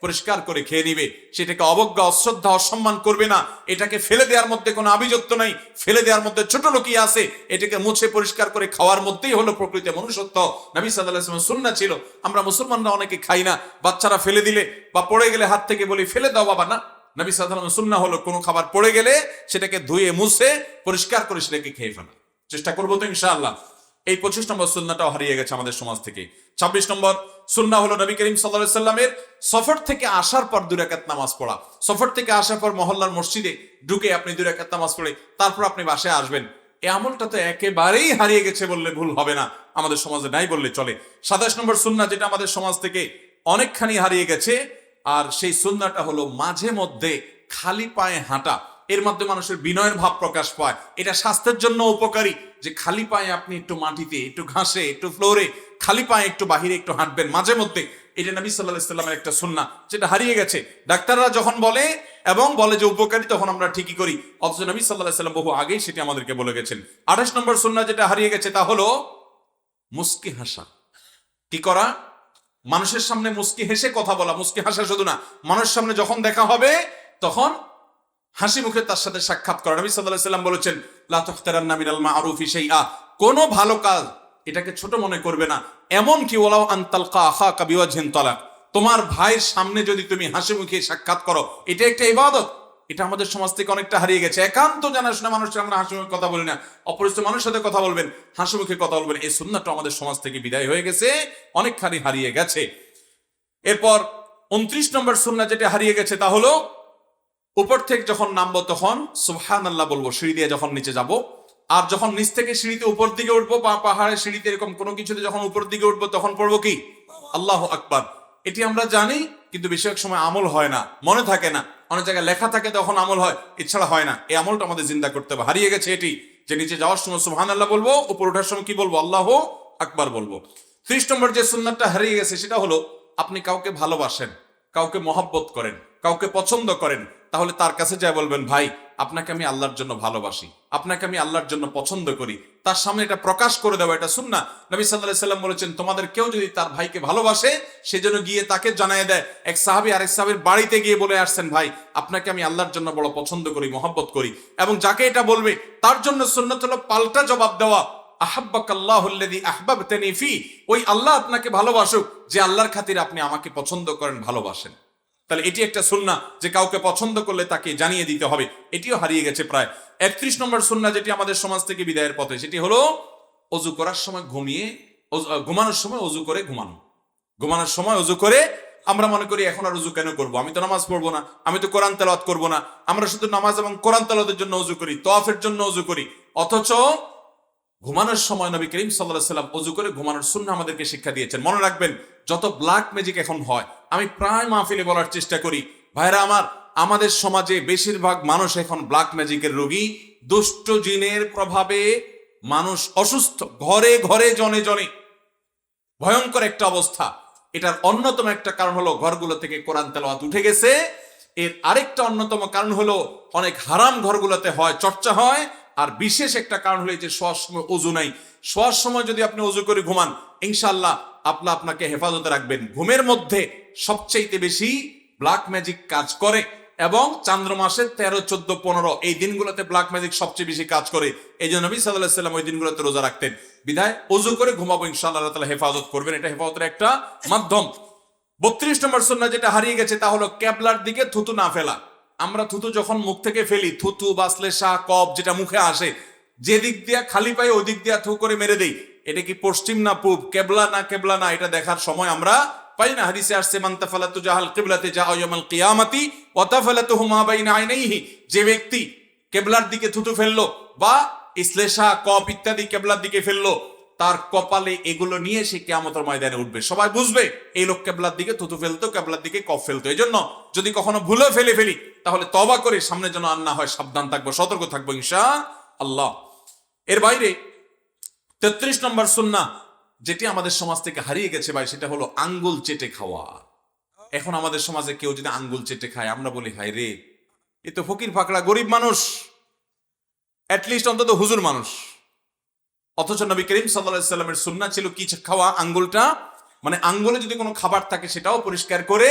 পরিষ্কার করে খেয়ে নিবে, সেটাকে অবজ্ঞা, অশ্রদ্ধা, অসম্মান করবে না। এটাকে ফেলে দেওয়ার মধ্যে কোনো আভিজাত্য নাই, ফেলে দেওয়ার মধ্যে ছোট লোকই আছে। এটাকে মুছে পরিষ্কার করে খাওয়ার মধ্যেই হলো প্রকৃত মনুষ্যত্ব। নবী সাল্লাল্লাহু আলাইহি ওয়াসাল্লামের সুন্নাহ ছিল। আমরা মুসলমানরা অনেকে খাই না, বাচ্চারা ফেলে দিলে বা পড়ে গেলে হাত থেকে বলি ফেলে দাও বাবা, না। নবী সাল্লাল্লাহু আলাইহি ওয়াসাল্লামের সুন্নাহ হলো কোনো খাবার পড়ে গেলে সেটাকে ধুয়ে মুছে পরিষ্কার করে সেটাকে খেয়ে ফেলা। চেষ্টা করবো তো ইনশাআল্লাহ। এই 25 নম্বর সুন্নাহটাও হারিয়ে গেছে আমাদের সমাজ থেকে। 26 নম্বর সুন্নাহ হলো নবী করিম সাল্লাল্লাহু আলাইহি ওয়াসাল্লামের সফর থেকে আসার পর 2 রাকাত নামাজ পড়া। সফর থেকে আসার পর মহল্লার মসজিদে ঢুকে আপনি 2 রাকাত নামাজ পড়ে তারপর আপনি বাসায় আসবেন। এই আমলটা তো একেবারেই হারিয়ে গেছে বললে ভুল হবে না, আমাদের সমাজে নাই বললে চলে। 27 নম্বর সুন্নাহ যেটা আমাদের সমাজ থেকে অনেকখানি হারিয়ে গেছে, আর সেই সুন্নাহটা হলো মাঝে মধ্যে খালি পায়ে হাঁটা। এর মধ্যে মানুষের বিনয়ের ভাব প্রকাশ পায়। এটা স্বাস্থ্যের জন্য উপকারী যে খালি পায়ে আপনি একটু মাটিতে, একটু ঘাসে, একটু ফ্লোরে, খালি পায়ে একটু বাহিরে একটু হাঁটবেন মাঝে মধ্যে। এটা নবী সাল্লাল্লাহু আলাইহি ওয়াসাল্লামের একটা সুন্নাহ, যেটা হারিয়ে গেছে। ডাক্তাররা যখন বলে এবং বলে যে উপকারী, তখন আমরা ঠিকই করি, অথচ নবী সাল্লাল্লাহু আলাইহি ওয়াসাল্লাম বহু আগেই সেটি আমাদেরকে বলে গেছেন। 28 নম্বর সুন্নাহ যেটা হারিয়ে গেছে তা হলো মুস্কি হাসা। কি করা? মানুষের সামনে মুস্কি হেসে কথা বলা। মুস্কি হাসা শুধু না, মানুষের সামনে যখন দেখা হবে তখন হাসি মুখে তার সাথে সাক্ষাৎ করা। নবী সাল্লাল্লাহু আলাইহি ওয়াসাল্লাম বলেছেন লা তাখতারান্না মিনাল মা'রুফি শাইআ, কোন ভালো কাজ এটাকে ছোট মনে করবে না। এমন কি ওয়ালাউ আন তালকা আখাকা বিওয়াজহিন তালাক, তোমার ভাইয়ের সামনে যদি তুমি হাসি মুখে সাক্ষাৎ করো, এটা একটা ইবাদত। এটা আমাদের সমাজ থেকে অনেকটা হারিয়ে গেছে। একান্ত জানাশোনা মানুষের আমরা হাসি মুখে কথা বলি না, অপরিচিত মানুষের সাথে কথা বলবেন, হাসি মুখে কথা বলবেন, এই সুন্নাহটা আমাদের সমাজ থেকে বিদায় হয়ে গেছে, অনেকখানি হারিয়ে গেছে। এরপর 29 নম্বর সুন্নাহ যেটা হারিয়ে গেছে তা হলো উপর থেকে যখন নামবো তখন সুবহানাল্লাহ বলবো, সিঁড়ি দিয়ে যখন নিচে যাব। আর যখন নিচ থেকে সিঁড়িতে উপর দিকে উঠবো বা পাহাড়ের সিঁড়িতে এরকম কোনো কিছুতে যখন উপর দিকে উঠবো তখন পড়বো কি আল্লাহু আকবার। এটি আমরা জানি, কিন্তু বেশিরভাগ সময় আমল হয় না, মনে থাকে না। অনেক জায়গায় লেখা থাকে তখন আমল হয়, এছাড়া হয় না। এই আমলটা আমাদের জিন্দা করতে হবে। হারিয়ে গেছে এটি, যে নিচে যাওয়ার সময় সুবহানাল্লাহ বলবো, উপর ওঠার সময় কি বলবো আল্লাহু আকবার বলবো। 30 নম্বর যে সুন্নাতটা হারিয়ে গেছে সেটা হলো আপনি কাউকে ভালোবাসেন, কাউকে মহব্বত করেন, কাউকে পছন্দ করেন, তাহলে তার কাছে যা বলবেন, ভাই আপনাকে আমি আল্লাহর জন্য ভালোবাসি, আপনাকে আমি আল্লাহর জন্য পছন্দ করি। তার সামনে এটা প্রকাশ করে দেওয়া, এটা সুন্নাহ। নবী সাল্লাল্লাহু আলাইহি সাল্লাম বলেছেন, তোমাদের কেউ যদি তার ভাইকে ভালোবাসে সেজন্য গিয়ে তাকে জানিয়ে দেয়। এক সাহাবী আরেক সাহাবীর বাড়িতে গিয়ে বলে আসছেন, ভাই আপনাকে আমি আল্লাহর জন্য বড় পছন্দ করি, মহব্বত করি। এবং যাকে এটা বলবে তার জন্য সুন্নাত হলো পাল্টা জবাব দেওয়া, আহাব্বাকাল্লাহুল্লাযী আহবাবতানি ফি, ওই আল্লাহ আপনাকে ভালোবাসুক যে আল্লাহর খাতিরে আপনি আমাকে পছন্দ করেন, ভালোবাসেন। তাহলে এটি একটা সুন্নাহ যে কাউকে পছন্দ করলে তাকে জানিয়ে দিতে হবে। এটিও হারিয়ে গেছে প্রায়। 31 নম্বর সুন্নাহ যেটি আমাদের সমাজ থেকে বিদায়ের পথে, সেটি হলো অজু করার সময় ঘুমানোর সময় অজু করে ঘুমানো। ঘুমানোর সময় অজু করে, আমরা মনে করি এখন আর অজু কেন করবো, আমি তো নামাজ পড়বো না, আমি তো কোরআন তেলাওয়াত করবো না, আমরা শুধু নামাজ এবং কোরআন তেলাওয়াতের জন্য অজু করি, তওয়াফের জন্য অজু করি। অথচ ঘুমানোর সময় নবী করিম সাল্লাল্লাহু আলাইহি সাল্লাম অজু করে ঘুমানোর সুন্নাহ আমাদেরকে শিক্ষা দিয়েছেন। মনে রাখবেন, যত ব্ল্যাক ম্যাজিক এখন হয়, আমি প্রায় মাহফিলে বলার চেষ্টা করি, ভাইরা আমার, আমাদের সমাজে বেশিরভাগ মানুষ এখন ব্ল্যাক ম্যাজিকের রোগী। দুষ্ট জিনের প্রভাবে মানুষ অসুস্থ, ঘরে ঘরে জনে জনে, ভয়ঙ্কর একটা অবস্থা। এটার অন্যতম একটা কারণ হলো ঘরগুলো থেকে কোরআন তেলাওয়াত উঠে গেছে। এর আরেকটা অন্যতম কারণ হলো অনেক হারাম ঘরগুলোতে হয়, চর্চা হয়। আর বিশেষ একটা কারণ হলো যে শোয়ার সময় অজু নাই। শোয়ার সময় যদি আপনি অজু করে ঘুমান, ইনশাআল্লাহ আপনাকে হেফাজতে রাখবেন। ঘুমের মধ্যে সবচেয়ে বেশি ব্ল্যাক ম্যাজিক কাজ করে, এবং চান্দ্র মাসের 13, 14, 15 এই দিনগুলোতে ব্ল্যাক ম্যাজিক সবচেয়ে বেশি কাজ করে। এই জন্য নবী সাল্লাল্লাহু আলাইহি সাল্লাম ওই দিনগুলোতে রোজা রাখতেন। বিধায় অজু করে ঘুমাবো, ইনশাআল্লাহ আল্লাহ তাআলা হেফাজত করবেন। এটা হেফাজতের একটা মাধ্যম। 32 নম্বর সুন্নাহ যেটা হারিয়ে গেছে তা হলো কিবলার দিকে থুতু না ফেলা। আমরা থুতু যখন মুখ থেকে ফেলি, থুতু বা শ্লেষা, কফ যেটা মুখে আসে, যে দিক দিয়া খালি পাই ওই দিক দিয়া থু করে মেরে দেই। এটা কি পশ্চিম না পূব, কেবলা না কেবলা না, এটা দেখার সময় আমরা পাই না। হাদিসে আসছে, মান তাফালাতু জাহাল কিবলাতে জা ইয়াউমাল কিয়ামাতি ওয়া তাফালাতুহু মা বাইনা আইনাইহি, যে ব্যক্তি কেবলার দিকে থুতু ফেললো বা শ্লেষা, কফ ইত্যাদি কেবলার দিকে ফেললো, তার কপালে এগুলো নিয়ে সে কিয়ামতের ময়দানে উঠবে। সবাই বুঝবে এই লোক কেবলার দিকে থুতু ফেলতো, কেবলার দিকে কফ ফেলতো। এই জন্য যদি কখনো ভুলে ফেলি তাহলে তওবা করে সামনে যেন আর না হয়, সাবধান থাকবো, সতর্ক থাকবো ইনশাআল্লাহ। এর বাইরে 33 নম্বর সুন্নাহ যেটি আমাদের সমাজ থেকে হারিয়ে গেছে ভাই, সেটা হলো আঙ্গুল চেটে খাওয়া। এখন আমাদের সমাজে কেউ যদি আঙ্গুল চেটে খায়, আমরা বলি হায় রে, এ তো ফকির ফাকড়া গরিব মানুষ, অ্যাটলিস্ট অন্তত হুজুর মানুষ। অথচ নবী করিম সাল্লাল্লাহু আলাইহি সাল্লামের সুন্নাহ ছিল কি খাওয়া? আঙ্গুলটা, মানে আঙ্গুলে যদি কোনো খাবার থাকে সেটাও পরিষ্কার করে,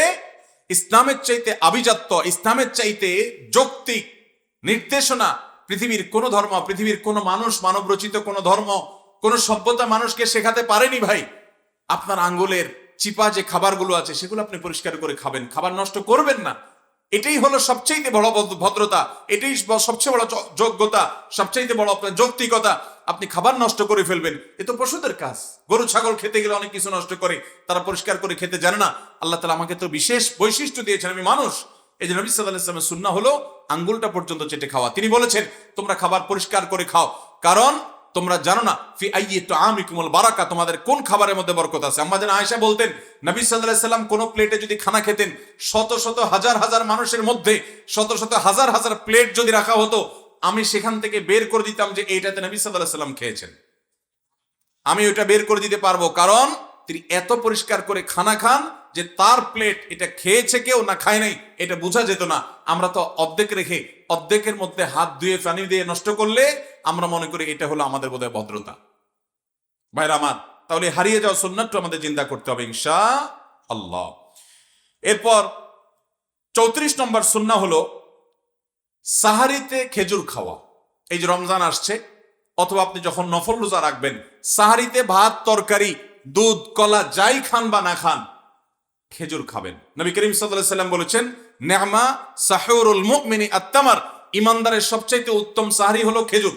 ইসলামের চাইতে আভিজাত্য, ইসলামের চাইতে যৌক্তিক নির্দেশনা পৃথিবীর কোন ধর্ম, পৃথিবীর কোন মানুষ, মানব রচিত কোন ধর্ম, কোন সভ্যতা মানুষকে শেখাতে পারেনি ভাই। আপনার আঙ্গুলের চিপা যে খাবারগুলো আছে সেগুলো আপনি পরিষ্কার করে খাবেন, খাবার নষ্ট করবেন না। এটাই হলো সবচেয়ে বড় ভদ্রতা, এটাই সবচেয়ে বড় যোগ্যতা, সবচেয়ে বড় আপনার যৌক্তিকতা। আপনি খাবার নষ্ট করে ফেলবেন, এ তো পশুদের কাজ। গরু ছাগল খেতে গেলে অনেক কিছু নষ্ট করে, তারা পরিষ্কার করে খেতে জানে না। আল্লাহ তাআলা আমাকে তো বিশেষ বৈশিষ্ট্য দিয়েছেন, আমি মানুষ। এই যে নবী সাল্লাল্লাহু আলাইহি ওয়াসাল্লামের সুন্নাহ হলো আঙ্গুলটা পর্যন্ত চেটে খাওয়া। তিনি বলেছেন, তোমরা খাবার পরিষ্কার করে খাও, কারণ তোমরা জানো না ফি আইয়ি তুআমিকুমুল বারাকা, তোমাদের কোন খাবারের মধ্যে বরকত আছে। আম্মা জান আয়েশা বলতেন, নবী সাল্লাল্লাহু আলাইহি ওয়াসাল্লাম কোন প্লেটে যদি খানা খেতেন, শত শত হাজার হাজার মানুষের মধ্যে শত শত হাজার হাজার প্লেট যদি রাখা হতো, আমি সেখান থেকে বের করে দিতাম যে এইটাতে নবী সাল্লাল্লাহু আলাইহি ওয়াসাল্লাম খেয়েছেন। আমি ওইটা বের করে দিতে পারবো, কারণ তিনি এত পরিষ্কার করে খানা খান যে তার প্লেট এটা খেয়েছে কেউ না খায় নাই এটা বোঝা যেত না। আমরা তো অর্ধেক রেখে অর্ধেকের মধ্যে হাত ধুয়ে পানি দিয়ে নষ্ট করলে আমরা মনে করি এটা হলো আমাদের বোধহয় ভদ্রতা। ভাইরা আমার, তাহলে হারিয়ে যাওয়া সুন্নাতটা আমাদের চিন্তা করতে হবে ইনশাআল্লাহ। এরপর 34 নম্বর সুন্নাহ হলো সাহারিতে খেজুর খাওয়া। এই যে রমজান আসছে, অথবা আপনি যখন নফল রোজা রাখবেন, সাহারিতে ভাত, তরকারি, দুধ, কলা যাই খান বা না খান, খেজুর খাবেন। নবী করিম সাল্লাল্লাহু আলাইহি সাল্লাম বলেছেন, নেমা সাহুরুল মুমিনি আত-তামার, ইমানদারের সবচেয়ে উত্তম সাহারি হলো খেজুর।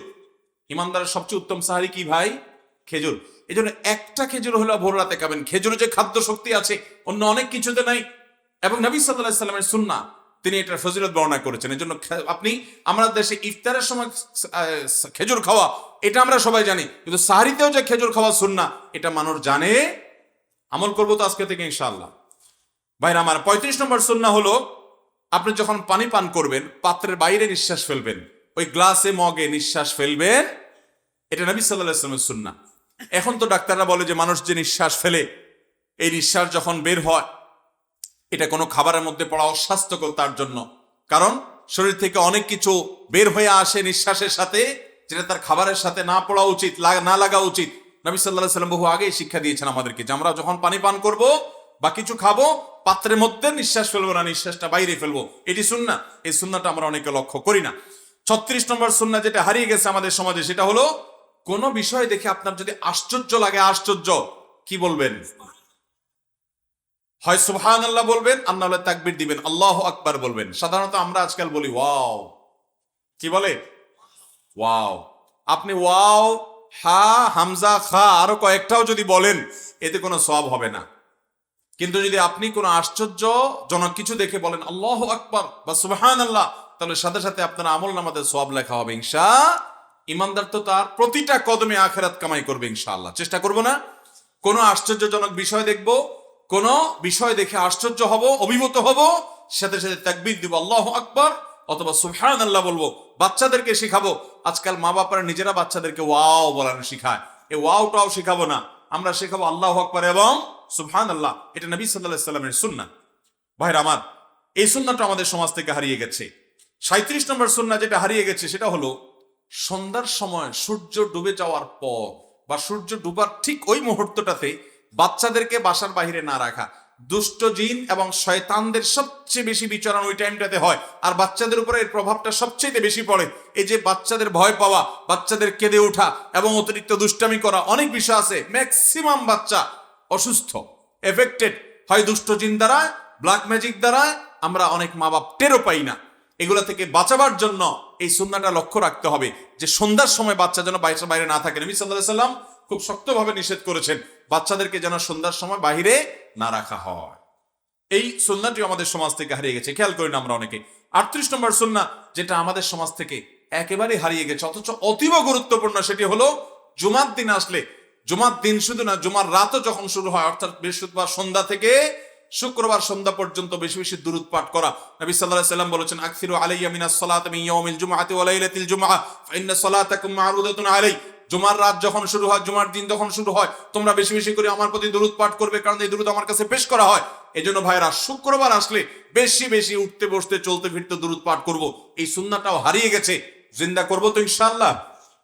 ইমানদারের সবচেয়ে উত্তম সাহারি কি ভাই? খেজুর। এই জন্য একটা খেজুর হলো ভোর রাতে খাবেন। খেজুরে যে খাদ্য শক্তি আছে অন্য অনেক কিছুতে নাই, এবং নবী সাল্লাল্লাহু আলাইহি সাল্লামের সুন্নাহ তিনি এটার ফজিলত বর্ণনা করেছেন। এই জন্য আপনি, আমরা দেশে ইফতারের সময় খেজুর খাওয়া এটা আমরা সবাই জানি, কিন্তু সাহারিতেও যে খেজুর খাওয়া সুন্নাহ এটা মানুষ জানে। আমল করবো তো আজকে থেকে ইনশাআল্লাহ। ভাইরা আমার, 35 নম্বর সুন্নাহ হলো আপনি যখন পানি পান করবেন পাত্রের বাইরে নিঃশ্বাস ফেলবেন, ওই গ্লাসে মগে নিঃশ্বাস ফেলবেন। এটা নবী সাল্লাল্লাহু আলাইহি ওয়াসাল্লামের সুন্নাহ। এখন তো ডাক্তাররা বলে যে মানুষ যে নিঃশ্বাস ফেলে, এই নিঃশ্বাস যখন বের হয় এটা কোনো খাবারের মধ্যে পড়া অস্বাস্থ্যকর তার জন্য, কারণ শরীর থেকে অনেক কিছু বের হয়ে আসে নিঃশ্বাসের সাথে, যেটা তার খাবারের সাথে না পড়া উচিত, না লাগা উচিত। নবী সাল্লাল্লাহু আলাইহি ওয়াসাল্লাম বহু আগেই শিক্ষা দিয়েছেন আমাদেরকে যে আমরা যখন পানি পান করব বা কিছু খাবো পাত্রের মধ্যে নিঃশ্বাস ফেলবো না, নিঃশ্বাসটা বাইরে ফেলবো। এটি সুন্নাহ। এই সুন্নাহটা আমরা অনেকে লক্ষ্য করি না। 36 নম্বর সুন্নাহ যেটা হারিয়ে গেছে আমাদের সমাজে, সেটা হলো কোন বিষয় দেখে আপনার যদি আশ্চর্য লাগে, আশ্চর্য, কি বলবেন? হয় সুবহানাল্লাহ বলবেন, আর না হলে তাকবীর দিবেন, আল্লাহু আকবার বলবেন। সাধারণত আমরা আজকাল বলি ওয়াও। কি বলে? ওয়াও। আপনি ওয়াও, হা, হামজা, খা আরো কয়েকটাও যদি বলেন এতে কোনো সওয়াব হবে না। কিন্তু যদি আপনি কোনো আশ্চর্যজনক কিছু দেখে বলেন আল্লাহু আকবার বা সুবহানাল্লাহ, তাহলে সাথে সাথে আপনার আমলনামাতে সওয়াব লেখা হবে ইনশাআল্লাহ। ইমানদার তো তার প্রতিটা কদমে আখিরাত কামাই করবে ইনশাআল্লাহ। চেষ্টা করব না? কোনো আশ্চর্যজনক বিষয় দেখব, কোনো বিষয় দেখে আশ্চর্য হব, অভিভূত হব, সাথে সাথে তাকবীর দিব, আল্লাহু আকবার অথবা সুবহানাল্লাহ বলবো। বাচ্চাদেরকে শিখাবো। আজকাল মা বাবারা নিজেরা বাচ্চাদেরকে ওয়াও বলানো শিখায়। এই ওয়াওটাও শিখাবো না, আমরা শেখাবো আল্লাহু আকবার এবং সুবহানাল্লাহ। এটা নবী সাল্লাল্লাহু আলাইহি সাল্লামের সুন্নাহ। ভাইরা আমার, এই সুন্নাহটা আমাদের সমাজ থেকে হারিয়ে গেছে। 37 নম্বর সুন্নাহ যেটা হারিয়ে গেছে সেটা হলো সন্ধ্যার সময় সূর্য ডুবে যাওয়ার পর বা সূর্য ডুবার ঠিক ওই মুহূর্তটাতে বাচ্চাদেরকে বাসার বাইরে না রাখা। দুষ্ট জিন এবং শয়তানদের সবচেয়ে বেশি বিচরণ ওই টাইমটাতে হয়, আর বাচ্চাদের উপরে এর প্রভাবটা সবচেয়ে বেশি পড়ে। এই যে বাচ্চাদের ভয় পাওয়া, বাচ্চাদের কেঁদে ওঠা এবং অতিরিক্ত দুষ্টামি করা, অনেক বিষয় আছে। ম্যাক্সিমাম বাচ্চা অসুস্থ, এফেক্টেড হয় দুষ্ট জিন দ্বারা, ব্ল্যাক ম্যাজিক দ্বারা। আমরা অনেক মা বাপ টেরও পাই না। এগুলা থেকে বাঁচাবার জন্য এই সুন্নাহটা লক্ষ্য রাখতে হবে যে সন্ধ্যার সময় বাচ্চা যেন বাইরে না থাকে। নবী সাল্লাল্লাহু আলাইহি সাল্লাম খুব শক্তভাবে নিষেধ করেছেন বাচ্চাদেরকে যেন সন্ধ্যার সময় বাহিরে না রাখা হয়। এই সুন্নাহটি আমাদের সমাজ থেকে হারিয়ে গেছে, খেয়াল করি না আমরা অনেকে। 38 নম্বর সুন্নাহ যেটা আমাদের সমাজ থেকে একেবারে হারিয়ে গেছে অথচ অতীব গুরুত্বপূর্ণ, সেটি হলো জুমার দিন আসলে, জুমার দিন শুধু না, জুমার রাতও যখন শুরু হয়, অর্থাৎ বৃহস্পতিবার সন্ধ্যা থেকে শুক্রবার সন্ধ্যা পর্যন্ত বেশি বেশি দুরূদ পাঠ করা। নবী সাল্লাল্লাহু আলাইহি সাল্লাম বলেছেন আকসিরু আলাইয়া মিনাস সালাতি মিন ইয়াউমিল জুমআতি ওয়া লাইলাতিল জুমআ ফা ইন্না সালাতাকুম মা'রুদাতুন আলাই। জুমার রাত যখন শুরু হয়, জুমার দিন যখন শুরু হয়, তোমরা বেশি বেশি করে আমার প্রতি দুরূদ পাঠ করবে, কারণ এই দুরূদ আমার কাছে পেশ করা হয়। এজন্য ভাইরা, শুক্রবার আসলে বেশি বেশি উঠতে বসতে চলতে ফিরতে দুরূদ পাঠ করব। এই সুন্নাহটাও হারিয়ে গেছে, জিন্দা করব তো ইনশাআল্লাহ।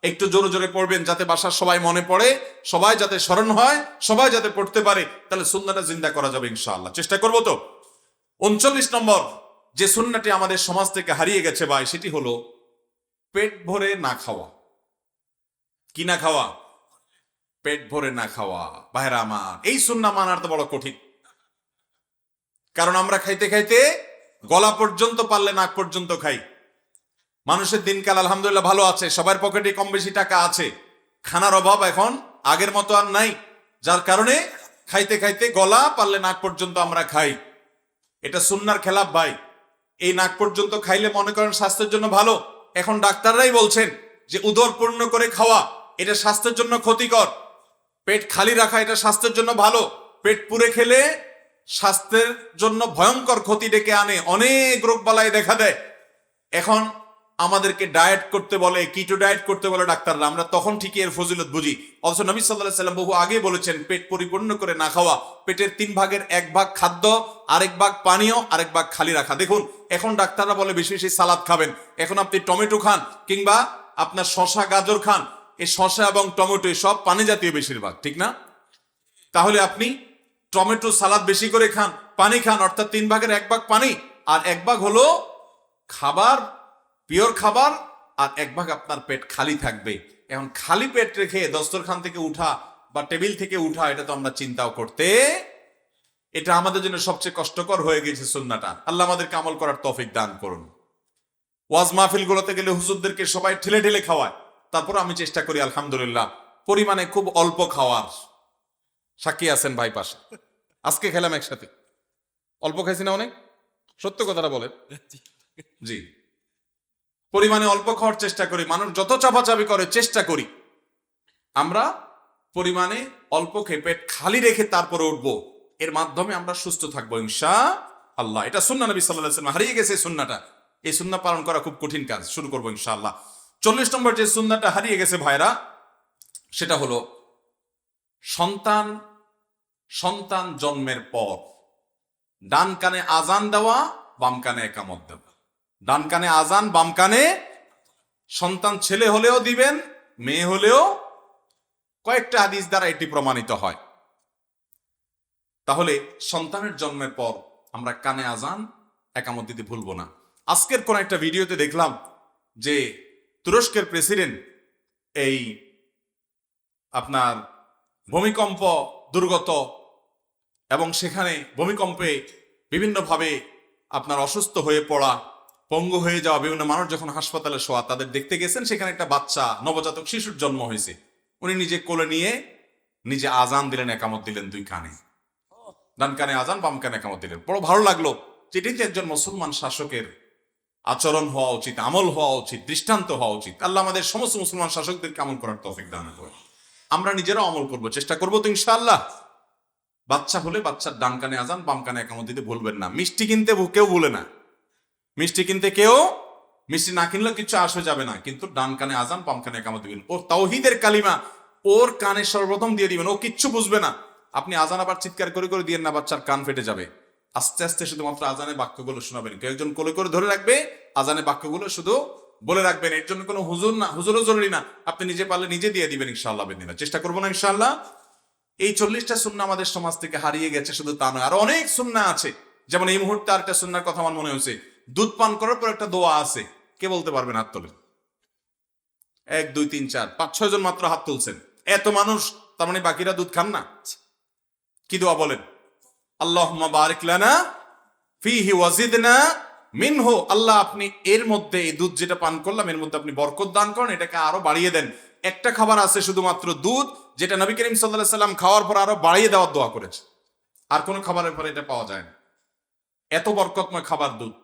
একটু জোরে জোরে পড়বেন যাতে বাসার সবাই মনে পড়ে, সবাই যাতে স্মরণ হয়, সবাই যাতে পড়তে পারে, তাহলে সুন্নাহটা জিন্দা করা যাবে ইনশাআল্লাহ। চেষ্টা করব তো। 39 নম্বর যে সুন্নাহটি আমাদের সমাজ থেকে হারিয়ে গেছে ভাই, সেটি হলো পেট ভরে না খাওয়া। কি না খাওয়া? পেট ভরে না খাওয়া। ভাইরা আমার, এই সুন্নাহ মানার তো বড় কঠিন, কারণ আমরা খাইতে খাইতে গলা পর্যন্ত, পারলে নাক পর্যন্ত খাই। মানুষের দিনকাল আলহামদুলিল্লাহ ভালো আছে, সবার পকেটে কম বেশি টাকা আছে, খানার অভাব এখন আগের মতো আর নাই, যার কারণে খাইতে খাইতে গলা, পারলে নাক পর্যন্ত আমরা খাই। এটা সুন্নাহর খেলাফ ভাই। এই নাক পর্যন্ত খাইলে মনে করেন স্বাস্থ্যের জন্য ভালো। এখন ডাক্তাররাই বলছেন যে উদর পূর্ণ করে খাওয়া এটা স্বাস্থ্যের জন্য ক্ষতিকর, পেট খালি রাখা এটা স্বাস্থ্যের জন্য ভালো। পেট পুরে খেলে স্বাস্থ্যের জন্য ভয়ঙ্কর ক্ষতি ডেকে আনে, অনেক রোগ বালাই দেখা দেয়। এখন আমাদেরকে ডায়েট করতে বলে, কিটো ডায়েট করতে বলে ডাক্তাররা, আমরা তখন ঠিকই এর ফজিলত বুঝি। অথচ নবী সাল্লাল্লাহু আলাইহি সাল্লাম বহু আগে বলেছেন পেট পরিপূর্ণ করে না খাওয়া, পেটের 3 ভাগের 1 ভাগ খাদ্য, আরেক ভাগ পানীয়, আরেক ভাগ খালি রাখা। দেখুন, এখন ডাক্তাররা বলে বেশি বেশি সালাদ খাবেন। এখন আপনি টমেটো খান কিংবা আপনার শসা গাজর খান, এই শসা এবং টমেটো সব পানি জাতীয় বেশিরভাগ, ঠিক না? তাহলে আপনি টমেটো সালাদ বেশি করে খান, পানি খান, অর্থাৎ 3 ভাগের 1 ভাগ পানি, আর 1 ভাগ হলো খাবার, পিওর খাবার, আর 1 ভাগ আপনার পেট খালি থাকবে। এখন খালি পেট রেখে দস্তরখান থেকে উঠা বা টেবিল থেকে উঠা, এটা তো আমরা চিন্তাও করতে। এটা আমাদের জন্য সবচেয়ে কষ্টকর হয়ে গেছে সুন্নাটা। আল্লাহ আমাদেরকে আমল করার তৌফিক দান করুন। ওয়াজ মাহফিল গুলোতে গেলে হুজুরদেরকে সবাই ঠেলে ঠেলে খাওয়ায়, তারপর আমি চেষ্টা করি আলহামদুলিল্লাহ পরিমাণে খুব অল্প খাওয়ার। সাক্ষী আছেন ভাই পাশে, আজকে খেলাম একসাথে, অল্প খাইছি না অনেক, সত্য কথাটা বলেন। জি, পরিমাণে অল্প খাওয়ার চেষ্টা করি। মানুষ যত চাপাচাপি করে চেষ্টা করি আমরা পরিমাণে অল্প খেয়ে পেট খালি রেখে তারপরে উঠবো। এর মাধ্যমে আমরা সুস্থ থাকবো ইনশাআল্লাহ। এটা সুন্নাহ নবী সাল্লাল্লাহু আলাইহি ওয়াসাল্লাম, হারিয়ে গেছে সুন্নাহটা। এই সুন্নাহ পালন করা খুব কঠিন কাজ, শুরু করবো ইনশাআল্লাহ। 40 নম্বর যে সুন্নাহটা হারিয়ে গেছে ভাইরা, সেটা হলো সন্তান জন্মের পর ডান কানে আজান দেওয়া, বাম কানে একামত দেওয়া। ডান কানে আজান, বাম কানে, সন্তান ছেলে হলেও দিবেন, মেয়ে হলেও। কয়েকটা হাদিস দ্বারা এটি প্রমাণিত হয়। তাহলে সন্তানের জন্মের পর আমরা কানে আজান, একামত দিতে ভুলবো না। আজকের কোন একটা ভিডিওতে দেখলাম যে তুরস্কের প্রেসিডেন্ট এই আপনার ভূমিকম্প দুর্গত এবং সেখানে ভূমিকম্পে বিভিন্নভাবে আপনার অসুস্থ হয়ে পড়া, পঙ্গু হয়ে যাওয়া বিভিন্ন মানুষ যখন হাসপাতালে শোয়া, তাদের দেখতে গেছেন। সেখানে একটা বাচ্চা, নবজাতক শিশুর জন্ম হয়েছে। উনি নিজে কোলে নিয়ে নিজে আজান দিলেন, একামত দিলেন দুই কানে। ডান কানে আজান, বাম কানে একামত দিলেন। বড় ভালো লাগলো। যেটি একজন মুসলমান শাসকের আচরণ হওয়া উচিত, আমল হওয়া উচিত, দৃষ্টান্ত হওয়া উচিত। আল্লাহ আমাদের সমস্ত মুসলমান শাসকদেরকে আমল করার তৌফিক দান করেন। আমরা নিজেরাও আমল করবো, চেষ্টা করবো তো ইনশাআল্লাহ। বাচ্চা হলে বাচ্চার ডান কানে আজান, বাম কানে একামত দিতে ভুলবেন না। মিষ্টি কিনতে কেউ ভুলে না, মিষ্টি কিনতে কেউ, মিষ্টি না কিনলেও কিছু আসে যাবে না, কিন্তু ডান কানে আজান, বাম কানে একামত দিবেন। ওর তাওহীদের কালিমা ওর কানে সর্বপ্রথম দিয়ে দিবেন, ও কিচ্ছু বুঝবে না। আপনি আজান আবার চিৎকার করে করে দিয়েন না, বাচ্চার কান ফেটে যাবে। আস্তে আস্তে শুধুমাত্র আজানের বাক্যগুলো শোনাবেন। কেউ একজন কোলে করে ধরে রাখবে, আজানের বাক্যগুলো শুধু বলে রাখবেন। এর জন্য কোনো হুজুরও জরুরি না, আপনি নিজে পারলে নিজে দিয়ে দিবেন ইনশাআল্লাহ। চেষ্টা করবো না ইনশাআল্লাহ। এই 40টা সুন্নাহ আমাদের সমাজ থেকে হারিয়ে গেছে। শুধু তা নয়, আরো অনেক সুন্নাহ আছে। যেমন এই মুহূর্তে আরেকটা সুন্নাহর কথা আমার মনে হয়েছে, দুধ পান করার পর একটা দোয়া আছে। কে বলতে পারবেন? হাত তোলেন। 1 2 3 4 5 6 জন মাত্র হাত তুলছেন। এত মানুষ, তার মানে বাকিরা দুধ খান না? কি দোয়া বলেন? আল্লাহুম্মা বারিক লানা ফীহি ওয়াজিদনা মিনহু। আল্লাহ, আপনি এর মধ্যে, এই দুধ যেটা পান করলাম, এর মধ্যে আপনি বরকত দান করেন, এটাকে আরো বাড়িয়ে দেন। একটা খাবার আছে শুধুমাত্র দুধ, যেটা নবী করিম সাল্লাল্লাহু আলাইহি সাল্লাম খাওয়ার পর আরো বাড়িয়ে দেওয়ার দোয়া করেছে। আর কোন খাবারের পরে এটা পাওয়া যায় না। এত বরকতময় খাবার দুধ।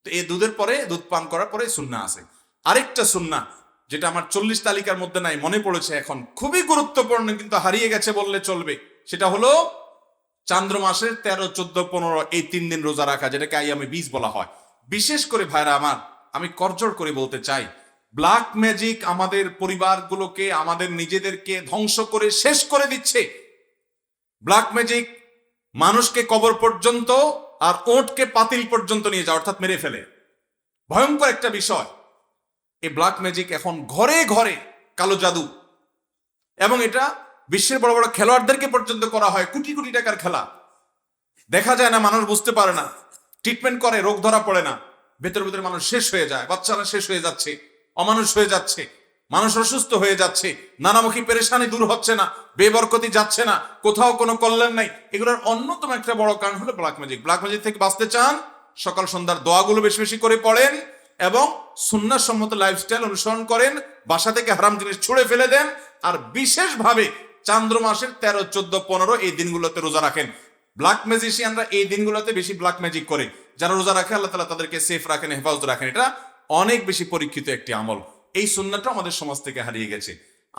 তো এই দুধের পরে, দুধ পান করার পরে সুন্নাহ আছে। আরেকটা সুন্নাহ যেটা আমার 40 তালিকার মধ্যে নাই, মনে পড়েছে এখন, খুবই গুরুত্বপূর্ণ, কিন্তু হারিয়ে গেছে বললে চলবে। সেটা হলো চান্দ্র মাসের 13, 14, 15 এই 3 দিন রোজা রাখা, যেটাকে আইয়ামে বীজ বলা হয়। বিশেষ করে ভাইরা আমার, আমি করজোড় করে বলতে চাই, ব্ল্যাক ম্যাজিক আমাদের পরিবারগুলোকে, আমাদের নিজেদেরকে ধ্বংস করে শেষ করে দিচ্ছে। ব্ল্যাক ম্যাজিক মানুষকে কবর পর্যন্ত আর ওটকে পাতিল পর্যন্ত নিয়ে যায়, অর্থাৎ মেরে ফেলে। ভয়ঙ্কর একটা বিষয়। এই ব্ল্যাক ম্যাজিক এখন ঘরে ঘরে কালো জাদু, এবং এটা বিশ্বের বড় বড় খেলোয়াড়দেরকে পর্যন্ত করা হয়। কোটি কোটি টাকার খেলা, দেখা যায় না, মানুষ বুঝতে পারে না, ট্রিটমেন্ট করে, রোগ ধরা পড়ে না, ভেতরে ভেতরে মানুষ শেষ হয়ে যায়, বাচ্চারা শেষ হয়ে যাচ্ছে, অমানুষ হয়ে যাচ্ছে, মানুষ অসুস্থ হয়ে যাচ্ছে, নানামুখী পেরেশানি দূর হচ্ছে না, বেবরকতি যাচ্ছে না, কোথাও কোনো কল্যাণ নাই। এগুলোর অন্যতম একটা বড় কারণ হলো ব্ল্যাক ম্যাজিক। ব্ল্যাক ম্যাজিক থেকে বাঁচতে চান, সকাল সন্ধ্যার দোয়াগুলো বেশি বেশি করে পড়েন এবং সুন্নাহ সম্মত লাইফস্টাইল অনুসরণ করেন। বাসা থেকে হারাম জিনিস ছুঁড়ে ফেলে দেন। আর বিশেষভাবে চান্দ্র মাসের 13, 14, 15 এই দিনগুলোতে রোজা রাখেন। ব্ল্যাক ম্যাজিশিয়ানরা এই দিনগুলোতে বেশি ব্ল্যাক ম্যাজিক করে। যারা রোজা রাখে, আল্লাহ তাআলা তাদেরকে সেফ রাখেন, হেফাজত রাখেন। এটা অনেক বেশি পরীক্ষিত একটি আমল। এই সুন্নাহটা আমাদের সমাজ থেকে হারিয়ে গেছে।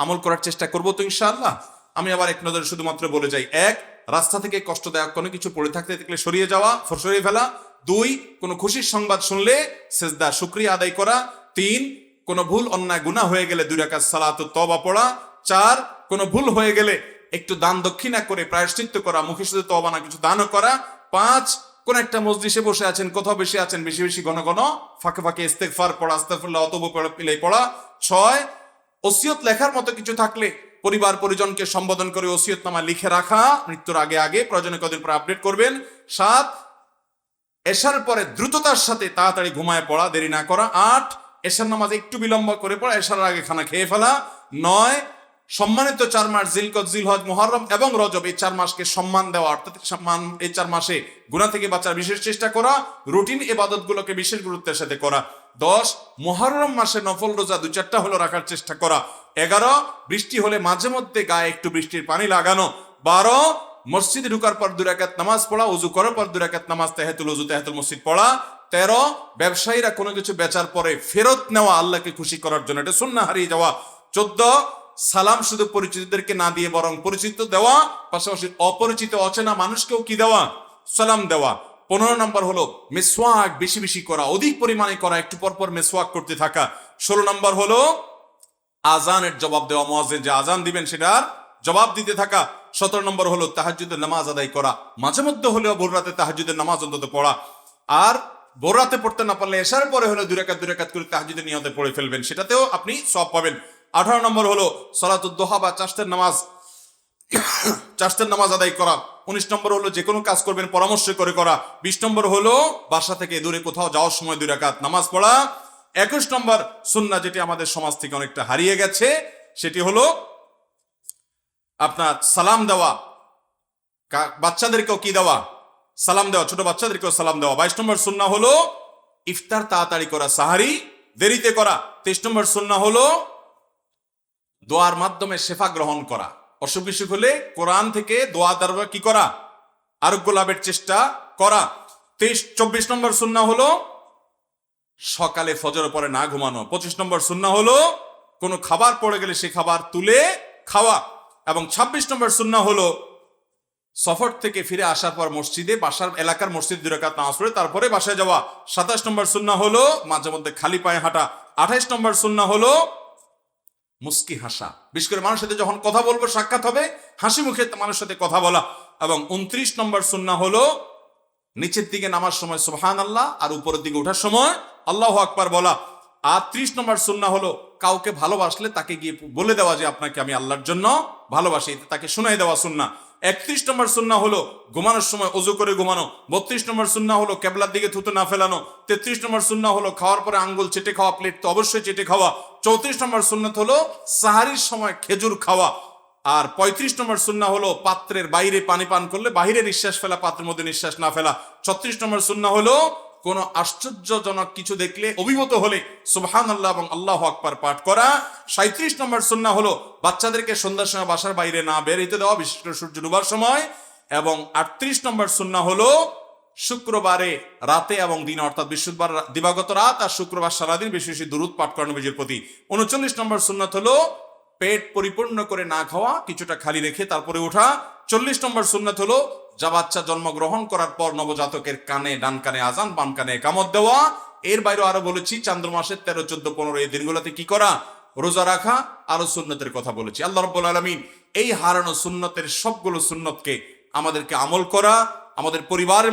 আমল করার চেষ্টা করবো তো ইনশাআল্লাহ। আমি আবার এক নজরে শুধুমাত্র বলে যাই, 1, রাস্তা থেকে কষ্টদায়ক কোনো কিছু পড়ে থাকতে দেখলে সরিয়ে যাওয়া, সরিয়ে ফেলা। 2, কোনো খুশির সংবাদ শুনলে সেজদা শুকরিয়া আদায় করা। 3, কোনো ভুল অন্যায় গুনাহ হয়ে গেলে 2 রাকাত সালাতুত তওবা পড়া। 4, কোনো ভুল হয়ে গেলে একটু দান দক্ষিণা করে প্রায়শ্চিত্ত করা, মুখে শুধু তওবা না, কিছু দানও করা। 5, কোন একটা মসজিদে বসে আছেন, কোথাও বেশি আছেন, বেশি বেশি ঘন ঘন ফাঁকে ফাঁকে ইস্তেগফার পড়া, আস্তাগফিরুল্লাহ, ওয়া তুবু পড়া। 6, ওসিয়ত লেখার মতো কিছু থাকলে পরিবার পরিজনকে সম্বোধন করে ওসিয়তনামা লিখে রাখা, মৃত্যুর আগে আগে, প্রয়োজনে কদিন পর আপডেট করবেন। 7, এশার পরে দ্রুততার সাথে তাড়াতাড়ি ঘুমায় পড়া, দেরি না করা। 8, এশার নামাজ একটু বিলম্ব করে পড়া, এশার আগে খানা খেয়ে ফেলা। 9, সম্মানিত 4 মাস জিলকদ, জিলহজ, মুহররম এবং রজব, এই 4 মাসকে সম্মান দেওয়া, অর্থাৎ সম্মান, এই 4 মাসে গুনাহ থেকে বাঁচার বিশেষ চেষ্টা করা, রুটিন ইবাদত গুলোকে বিশেষ গুরুত্বের সাথে করা। 10 মুহররম মাসে নফল রোজা 2-4টা হলো রাখার চেষ্টা করা। 11 বৃষ্টি হলে মাঝে মধ্যে গায়ে একটু বৃষ্টির পানি লাগানো। 12 মসজিদে ঢুকার পর 2 রাকাত নামাজ পড়া, ওযু করার পর 2 রাকাত নামাজ, তাহিয়াতুল ওযু, তাহিয়াতুল মসজিদ পড়া। 13 ব্যবসায়ীরা কোনো কিছু বেচার পরে ফেরত নেওয়া, আল্লাহকে খুশি করার জন্য, এটা সুন্নাহ হারিয়ে যাওয়া। 14 সালাম শুধু পরিচিতদেরকে না দিয়ে বরং পরিচিত দেওয়া, পাশাপাশি অপরিচিত অচেনা মানুষকেও কি দেওয়া, সালাম দেওয়া। 15 নম্বর হলো মিসওয়াক বেশি বেশি করা, অধিক পরিমাণে করা, একটু পর পর মিসওয়াক করতে থাকা। 16 নম্বর হলো আজানের জবাব দেওয়া, মুয়াজ্জিন যে আজান দিবেন সেটার জবাব দিতে থাকা। 17 নম্বর হলো তাহাজ্জুদের নামাজ আদায় করা, মাঝে মধ্যে হলেও ভোর রাতে তাহাজ্জুদের নামাজ অন্তত পড়া। আর ভোর রাতে পড়তে না পারলে এশার পরে হলো 2 রাকাত করে তাহাজ্জুদের নিয়তে পড়ে ফেলবেন, সেটাতেও আপনি সওয়াব পাবেন। 18 নম্বর হলো সালাতুদ দুহা বা চাশতের নামাজ আদায় করা। 19 নম্বর হলো যে কোনো কাজ করবেন পরামর্শ করে করা। 20 নম্বর হলো বাসা থেকে দূরে কোথাও যাওয়ার সময় 2 রাকাত নামাজ পড়া। 21 নম্বর সুন্নাহ, যেটি আমাদের সমাজ থেকে অনেকটা হারিয়ে গেছে, সেটি হলো আপনার সালাম দেওয়া, বাচ্চাদেরকেও কি দেওয়া, সালাম দেওয়া, ছোট বাচ্চাদেরকেও সালাম দেওয়া। 22 নম্বর সুন্নাহ হলো ইফতার তাড়াতাড়ি করা, সাহারি দেরিতে করা। 23 নম্বর সুন্নাহ হলো দোয়ার মাধ্যমে শেফা গ্রহণ করা, অসুখ বিসুখ হলে কোরআন থেকে দোয়া দ্বারা কি করা, আরোগ্য লাভের চেষ্টা করা। 24 নম্বর সুন্নাহ হলো সকালে ফজর পরে না ঘুমানো। 25 নম্বর সুন্নাহ হলো কোনো খাবার পড়ে গেলে সে খাবার তুলে খাওয়া। এবং 26 নম্বর সুন্নাহ হলো সফর থেকে ফিরে আসার পর মসজিদে, বাসার এলাকার মসজিদে 2 রাকাত নামাজ পড়ে তারপরে বাসায় যাওয়া। 27 নম্বর সুন্নাহ হলো মাঝে মধ্যে খালি পায়ে হাঁটা। 28 নম্বর সুন্নাহ হলো মুস্কি হাসা, বিশেষ করে মানুষের সাথে যখন কথা বলবো, সাক্ষাৎ হবে, হাসি মুখে মানুষের সাথে কথা বলা। এবং 29 নম্বর সুন্নাহ হলো নিচের দিকে নামার সময় সুবহানাল্লাহ আর উপরের দিকে ওঠার সময় আল্লাহু আকবার বলা। আর 30 নম্বর সুন্নাহ হলো কাউকে ভালোবাসলে তাকে গিয়ে বলে দেওয়া যে আপনাকে আমি আল্লাহর জন্য ভালোবাসি, তাকে শোনাই দেওয়া সুন্নাহ। 31 নম্বর সুন্নাহ হলো ঘুমানোর সময় ওযু করে ঘুমানো। 32 নম্বর সুন্নাহ হলো কিবলার দিকে থুতু না ফেলানো। 33 নম্বর সুন্নাহ হলো খাওয়ার পরে আঙ্গুল চেটে খাওয়া, প্লেট তো অবশ্যই চেটে খাওয়া। 34 নম্বর সুন্নাত হলো সাহারির সময় খেজুর খাওয়া। আর 35 নম্বর সুন্নাহ হলো পাত্রের বাইরে পানি পান করলে বাইরে নিঃশ্বাস ফেলা, পাত্রের মধ্যে নিঃশ্বাস না ফেলা। 36 নম্বর সুন্নাহ হলো কোনো আশ্চর্যজনক কিছু দেখলে, অভিভূত হলে সুবহানাল্লাহ এবং আল্লাহু আকবার পাঠ করা। 37 নম্বর সুন্নাহ হলো বাচ্চাদেরকে সন্ধ্যার সময় বাসার বাইরে না বের হতে দেওয়া, বিশেষ করে সূর্য ডুবার সময়। এবং 38 নম্বর সুন্নাহ হলো শুক্রবারে রাতে এবং দিনে, অর্থাৎ বৃহস্পতিবার দিবাগত রাত আর শুক্রবার সারাদিন বেশি বেশি দুরূদ পাঠ করা নবীজির প্রতি। 39 নম্বর সুন্নাত হলো পেট পরিপূর্ণ করে না খাওয়া, কিছুটা খালি রেখে তারপরে ওঠা। 40 নম্বর সুন্নাত হলো যা বাচ্চা জন্মগ্রহণ করার পর নবজাতকের কানে, ডান কানে আজান, বাম কানে ইকামত দেওয়া। এর বাইরে আরো বলেছি চান্দ্র মাসের 13, 14, 15 এই দিনগুলোতে কি করা, রোজা রাখা, আরো সুন্নতের কথা বলেছি। আল্লাহ রাব্বুল আলামিন এই হারানো সুন্নতের সবগুলো সুন্নতকে আমাদেরকে আমল করা, আমাদের পরিবার